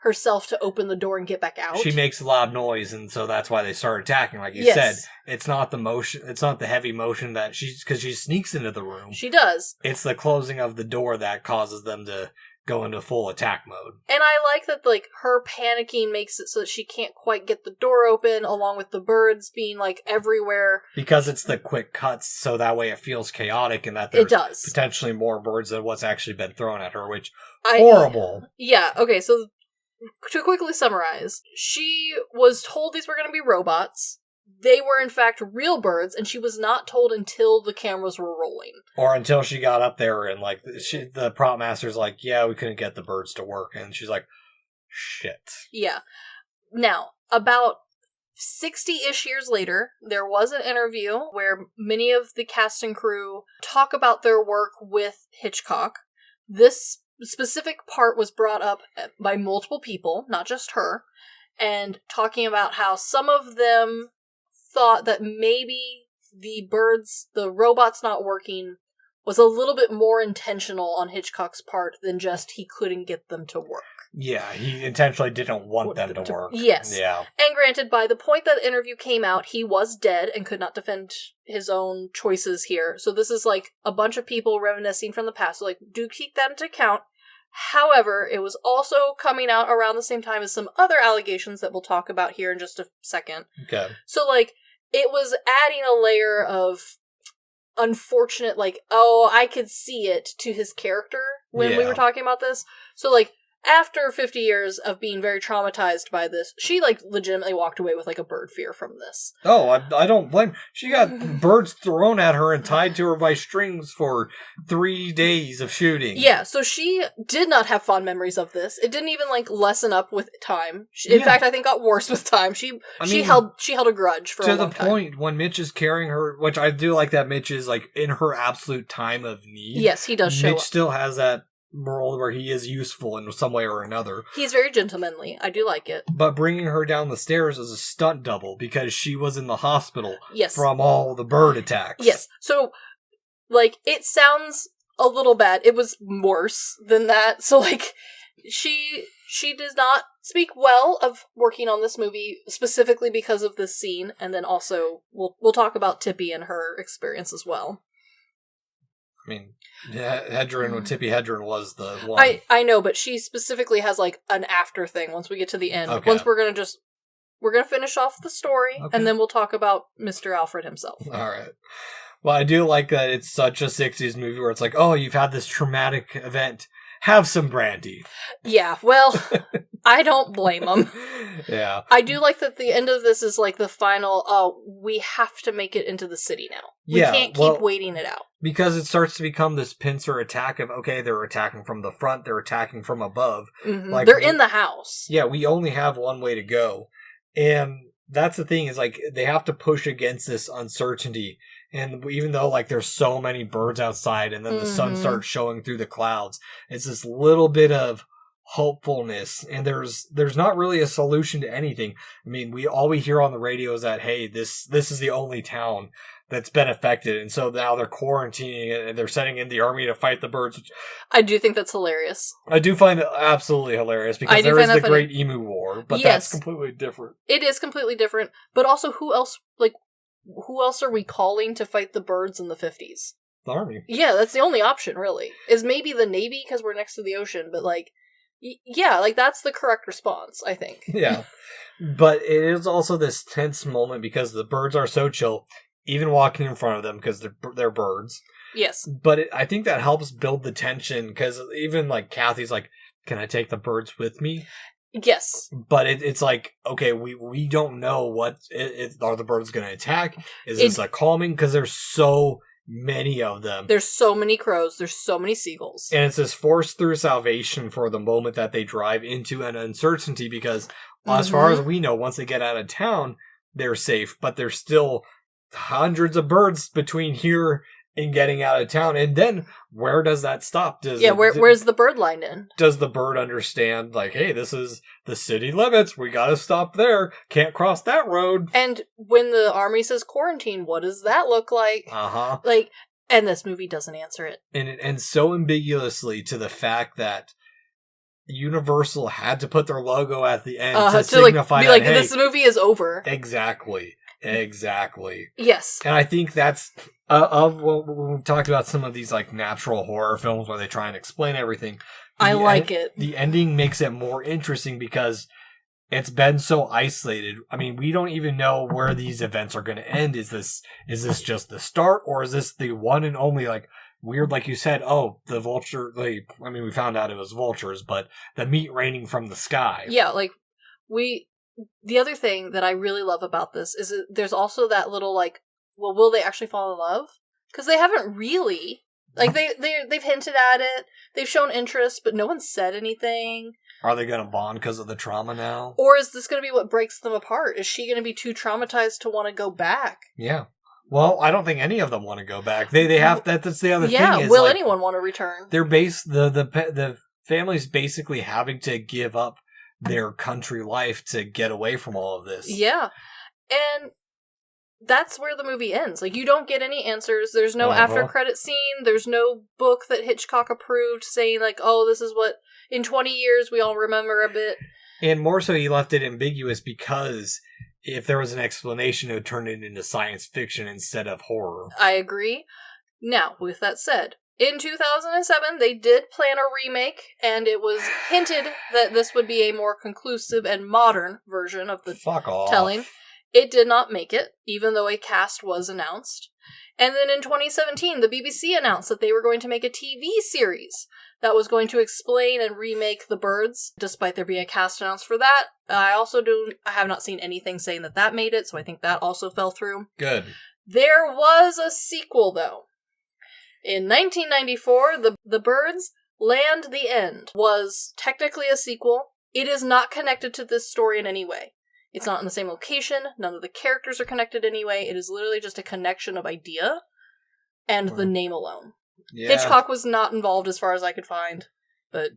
herself to open the door and get back out. She makes a loud noise, and so that's why they start attacking. Like you said, it's not the motion, it's not the heavy motion that because she sneaks into the room. She does. It's the closing of the door that causes them to go into full attack mode. And I like that, like, her panicking makes it so that she can't quite get the door open, along with the birds being, like, everywhere. Because it's the quick cuts, so that way it feels chaotic, and that there's potentially more birds than what's actually been thrown at her, which, horrible. Yeah, okay, so to quickly summarize, she was told these were going to be robots. They were, in fact, real birds, and she was not told until the cameras were rolling. Or until she got up there, and, like, the prop master's like, yeah, we couldn't get the birds to work. And she's like, shit. Yeah. Now, about 60-ish years later, there was an interview where many of the cast and crew talk about their work with Hitchcock. This specific part was brought up by multiple people, not just her, and talking about how some of them thought that maybe the robots not working was a little bit more intentional on Hitchcock's part than just he couldn't get them to work. Yeah, he intentionally didn't want them to work. Yes. Yeah. And granted, by the point that the interview came out, he was dead and could not defend his own choices here. So this is like a bunch of people reminiscing from the past. So, like, do keep that into account. However, it was also coming out around the same time as some other allegations that we'll talk about here in just a second. Okay. So, like, it was adding a layer of unfortunate, like, oh, I could see it to his character when we were talking about this. So, like, after 50 years of being very traumatized by this, she, like, legitimately walked away with, like, a bird fear from this. Oh, I don't blame her. She got birds thrown at her and tied to her by strings for 3 days of shooting. Yeah, so she did not have fond memories of this. It didn't even, like, lessen up with time. In fact, I think got worse with time. She held a grudge for a long time. To the point when Mitch is carrying her, which I do like that Mitch is, like, in her absolute time of need. Yes, he does show Mitch still has that role where he is useful in some way or another. He's very gentlemanly. I do like it. But bringing her down the stairs is a stunt double because she was in the hospital yes. from all the bird attacks. Yes. So, like, it sounds a little bad. It was worse than that. So, like, she does not speak well of working on this movie specifically because of this scene, and then also we'll talk about Tippy and her experience as well. I mean, Tippi Hedren was the one. I know, but she specifically has, like, an after thing once we get to the end. Okay. Once we're gonna finish off the story, and then we'll talk about Mr. Alfred himself. Alright. Well, I do like that it's such a 60s movie where it's like, oh, you've had this traumatic event. Have some brandy. Yeah, well, I don't blame them. Yeah. I do like that the end of this is like the final, we have to make it into the city now. We can't keep waiting it out. Because it starts to become this pincer attack of, okay, they're attacking from the front, they're attacking from above. Mm-hmm. Like, they're in the house. Yeah, we only have one way to go. And that's the thing, is like, they have to push against this uncertainty. And even though, like, there's so many birds outside and then the sun starts showing through the clouds, it's this little bit of hopefulness, and there's not really a solution to anything. I mean, all we hear on the radio is that, hey, this is the only town that's been affected, and so now they're quarantining it and they're sending in the army to fight the birds. I do think that's hilarious. I do find it absolutely hilarious because there is the Great Emu War, but that's completely different. It is completely different, but also who else are we calling to fight the birds in the 50s? The army. Yeah, that's the only option, really. Is maybe the Navy because we're next to the ocean, but like, yeah, like that's the correct response, I think. Yeah. But it is also this tense moment because the birds are so chill, even walking in front of them because they're birds. Yes. But I think that helps build the tension because even like Kathy's like, can I take the birds with me? Yes. But it's like, okay, we don't know what are the birds going to attack? Is this a calming? Because there's so many of them. There's so many crows. There's so many seagulls. And it's this force through salvation for the moment that they drive into an uncertainty because as far as we know, once they get out of town, they're safe. But there's still hundreds of birds between here and getting out of town. And then where does that stop? Where's the bird line in? Does the bird understand, like, hey, this is the city limits. We got to stop there. Can't cross that road. And when the army says quarantine, what does that look like? Uh-huh. Like, and this movie doesn't answer it. And so ambiguously to the fact that Universal had to put their logo at the end to signify that, hey, this movie is over. Exactly. Yes. And I think that's when we've talked about some of these like natural horror films where they try and explain everything. I like it. The ending makes it more interesting because it's been so isolated. I mean, we don't even know where these events are going to end. Is this just the start, or is this the one and only, like, weird, like you said, oh, the vulture, we found out it was vultures, but the meat raining from the sky. Yeah, like, the other thing that I really love about this is that there's also that little, like, well, will they actually fall in love? Because they haven't really. Like, they've hinted at it, they've shown interest, but no one said anything. Are they going to bond because of the trauma now? Or is this going to be what breaks them apart? Is she going to be too traumatized to want to go back? Yeah. Well, I don't think any of them want to go back. They have, that's the other thing. Yeah, is, will like, anyone want to return? They're the family's basically having to give up their country life to get away from all of this. Yeah. And that's where the movie ends. Like, you don't get any answers. There's no after credit scene. There's no book that Hitchcock approved saying, like, oh, this is what in 20 years we all remember a bit. And more so, he left it ambiguous because if there was an explanation, it would turn it into science fiction instead of horror. I agree. Now, with that said, in 2007, they did plan a remake, and it was hinted that this would be a more conclusive and modern version of the telling. It did not make it, even though a cast was announced. And then in 2017, the BBC announced that they were going to make a TV series that was going to explain and remake The Birds, despite there being a cast announced for that. I have not seen anything saying that made it, so I think that also fell through. Good. There was a sequel, though. In 1994, The Birds, Land the End was technically a sequel. It is not connected to this story in any way. It's not in the same location. None of the characters are connected anyway. It is literally just a connection of idea and the name alone. Yeah. Hitchcock was not involved as far as I could find, but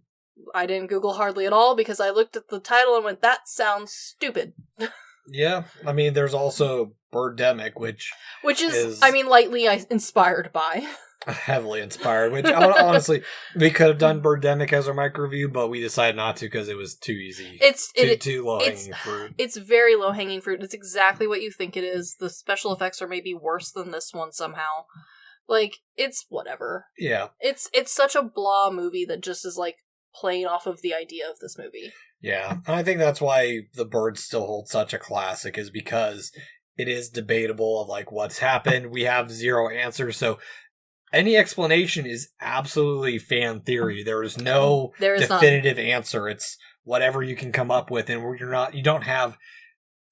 I didn't Google hardly at all because I looked at the title and went, that sounds stupid. Yeah, I mean, there's also Birdemic, which is lightly inspired by. Heavily inspired, which honestly, we could have done Birdemic as our mic review, but we decided not to because it was too easy. It's too low-hanging fruit. It's very low-hanging fruit. It's exactly what you think it is. The special effects are maybe worse than this one somehow. Like, it's whatever. Yeah. It's such a blah movie that just is, like, playing off of the idea of this movie. Yeah, and I think that's why The Birds still hold such a classic, is because it is debatable of, like, what's happened. We have zero answers, so any explanation is absolutely fan theory. There is no definitive answer. It's whatever you can come up with, and you don't have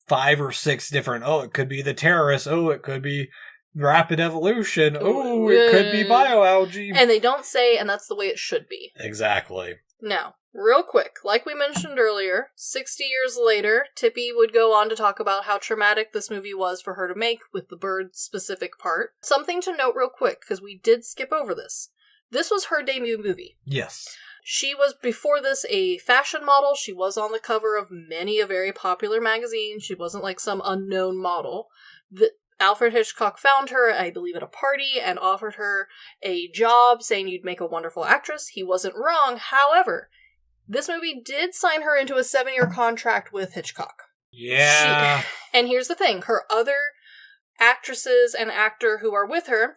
5 or 6 different, it could be the terrorists, it could be rapid evolution, it could be bioalgae. And they don't say, and that's the way it should be. Exactly. Now, real quick, like we mentioned earlier, 60 years later, Tippi would go on to talk about how traumatic this movie was for her to make with the bird-specific part. Something to note real quick, because we did skip over this. This was her debut movie. Yes. She was, before this, a fashion model. She was on the cover of many a very popular magazine. She wasn't like some unknown model. Alfred Hitchcock found her, I believe, at a party and offered her a job, saying you'd make a wonderful actress. He wasn't wrong. However, this movie did sign her into a 7-year contract with Hitchcock. Yeah. And here's the thing. Her other actresses and actor who are with her,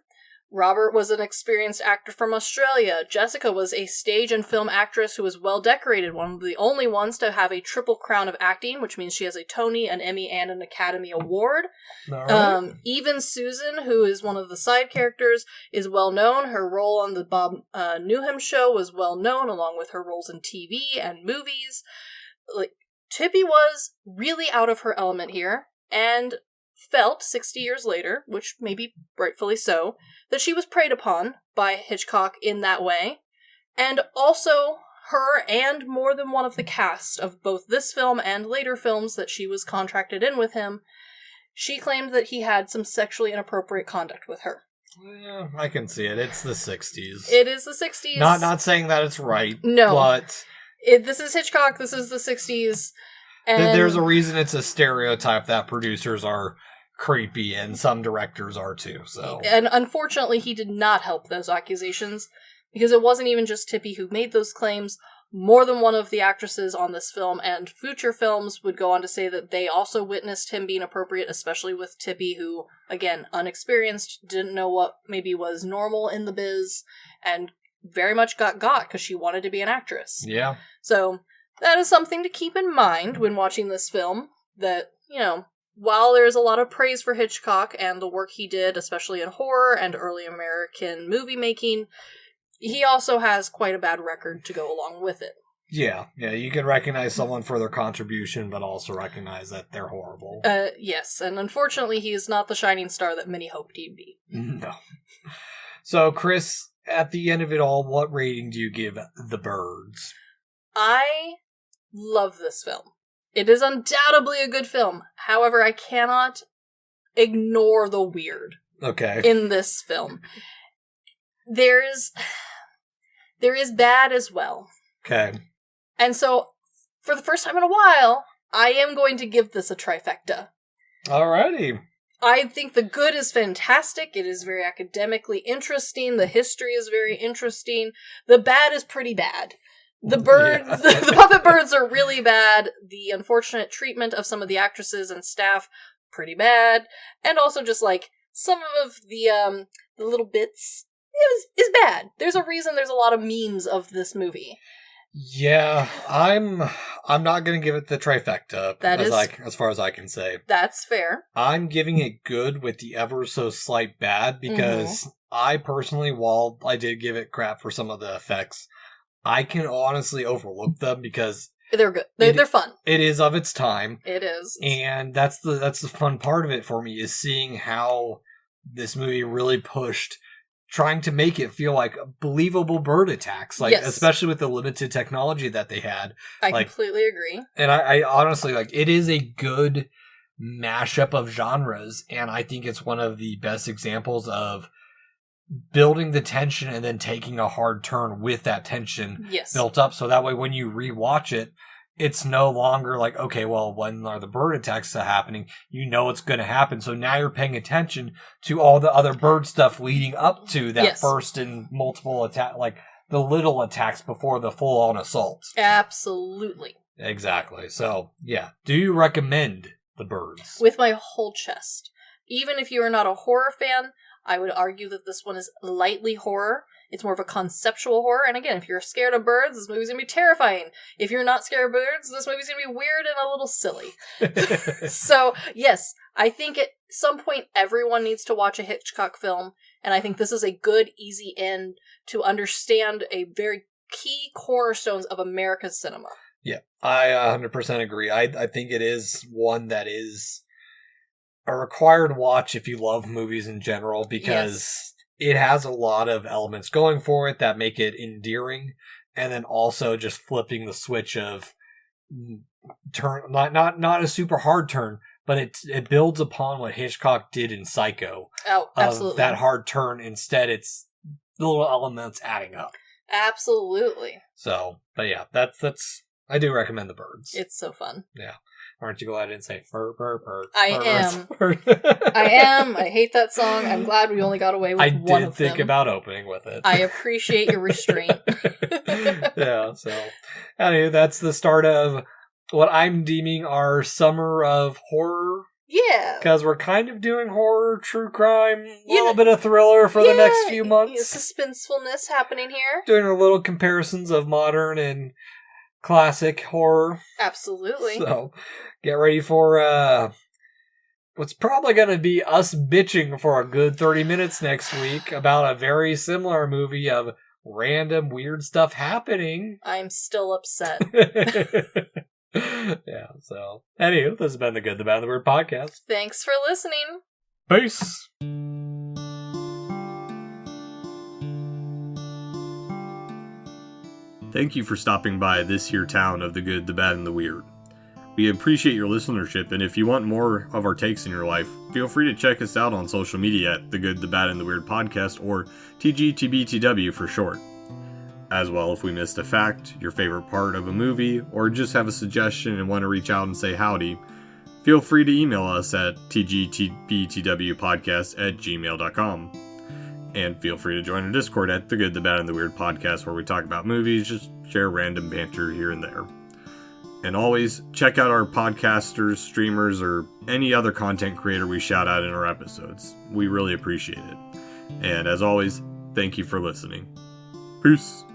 Robert was an experienced actor from Australia. Jessica was a stage and film actress who was well decorated, one of the only ones to have a triple crown of acting, which means she has a Tony, an Emmy, and an Academy Award. Right. Even Susan, who is one of the side characters, is well known. Her role on the Bob Newham show was well known, along with her roles in TV and movies. Like, Tippi was really out of her element here, and felt 60 years later, which maybe rightfully so, that she was preyed upon by Hitchcock in that way, and also her and more than one of the cast of both this film and later films that she was contracted in with him, she claimed that he had some sexually inappropriate conduct with her. Yeah, I can see it. It's the 60s. It is the 60s. Not saying that it's right. No. But this is Hitchcock, this is the 60s. And there's a reason it's a stereotype that producers are creepy, and some directors are too, so. And unfortunately, he did not help those accusations, because it wasn't even just Tippi who made those claims. More than one of the actresses on this film and future films would go on to say that they also witnessed him being appropriate, especially with Tippi, who, again, unexperienced, didn't know what maybe was normal in the biz, and very much got because she wanted to be an actress. Yeah. So, that is something to keep in mind when watching this film, that, you know, while there's a lot of praise for Hitchcock and the work he did, especially in horror and early American movie making, he also has quite a bad record to go along with it. Yeah, you can recognize someone for their contribution, but also recognize that they're horrible. Yes, and unfortunately he is not the shining star that many hoped he'd be. No. So, Chris, at the end of it all, what rating do you give The Birds? I love this film. It is undoubtedly a good film. However, I cannot ignore the weird in this film. There is bad as well. Okay. And so, for the first time in a while, I am going to give this a trifecta. Alrighty. I think the good is fantastic. It is very academically interesting. The history is very interesting. The bad is pretty bad. The birds, the puppet birds are really bad. The unfortunate treatment of some of the actresses and staff, pretty bad. And also just like some of the little bits is bad. There's a reason there's a lot of memes of this movie. Yeah, I'm not gonna give it the trifecta as far as I can say. That's fair. I'm giving it good with the ever so slight bad because I personally, while I did give it crap for some of the effects, I can honestly overlook them because they're good. They're fun. It is of its time. It is. And that's the fun part of it for me, is seeing how this movie really pushed trying to make it feel like believable bird attacks, like especially with the limited technology that they had. I completely agree. And I honestly, like, it is a good mashup of genres, and I think it's one of the best examples of building the tension and then taking a hard turn with that tension built up, so that way when you rewatch it, it's no longer like, okay, well, when are the bird attacks happening? You know it's going to happen, so now you're paying attention to all the other bird stuff leading up to that first and multiple attack, like the little attacks before the full-on assault. Absolutely. Exactly. So, yeah. Do you recommend The Birds? With my whole chest. Even if you are not a horror fan, I would argue that this one is lightly horror. It's more of a conceptual horror. And again, if you're scared of birds, this movie's going to be terrifying. If you're not scared of birds, this movie's going to be weird and a little silly. So, yes, I think at some point everyone needs to watch a Hitchcock film. And I think this is a good, easy end to understand a very key cornerstones of America's cinema. Yeah, I 100% agree. I think it is one that is a required watch if you love movies in general, because it has a lot of elements going for it that make it endearing, and then also just flipping the switch of turn, not a super hard turn, but it builds upon what Hitchcock did in Psycho. Oh, absolutely. That hard turn. Instead, it's the little elements adding up. Absolutely. So, but yeah, that's I do recommend The Birds. It's so fun. Yeah. Why don't you go ahead and say burr, burr, burr, I am. I am. I hate that song. I'm glad we only got away with one of them. I did think about opening with it. I appreciate your restraint. Yeah, so anyway, that's the start of what I'm deeming our summer of horror. Yeah. Because we're kind of doing horror, true crime, a little bit of thriller for the next few months. Suspensefulness happening here. Doing a little comparisons of modern and classic horror. Absolutely. So, get ready for what's probably going to be us bitching for a good 30 minutes next week about a very similar movie of random weird stuff happening. I'm still upset. Yeah, so anyway, this has been the Good, the Bad, and the Weird podcast. Thanks for listening. Peace. Thank you for stopping by this here town of the good, the bad, and the weird. We appreciate your listenership, and if you want more of our takes in your life, feel free to check us out on social media at the Good, the Bad, and the Weird podcast, or TGTBTW for short. As well, if we missed a fact, your favorite part of a movie, or just have a suggestion and want to reach out and say howdy, feel free to email us at tgtbtwpodcast@gmail.com. And feel free to join our Discord at The Good, the Bad, and the Weird podcast, where we talk about movies, just share random banter here and there. And always check out our podcasters, streamers, or any other content creator we shout out in our episodes. We really appreciate it. And as always, thank you for listening. Peace.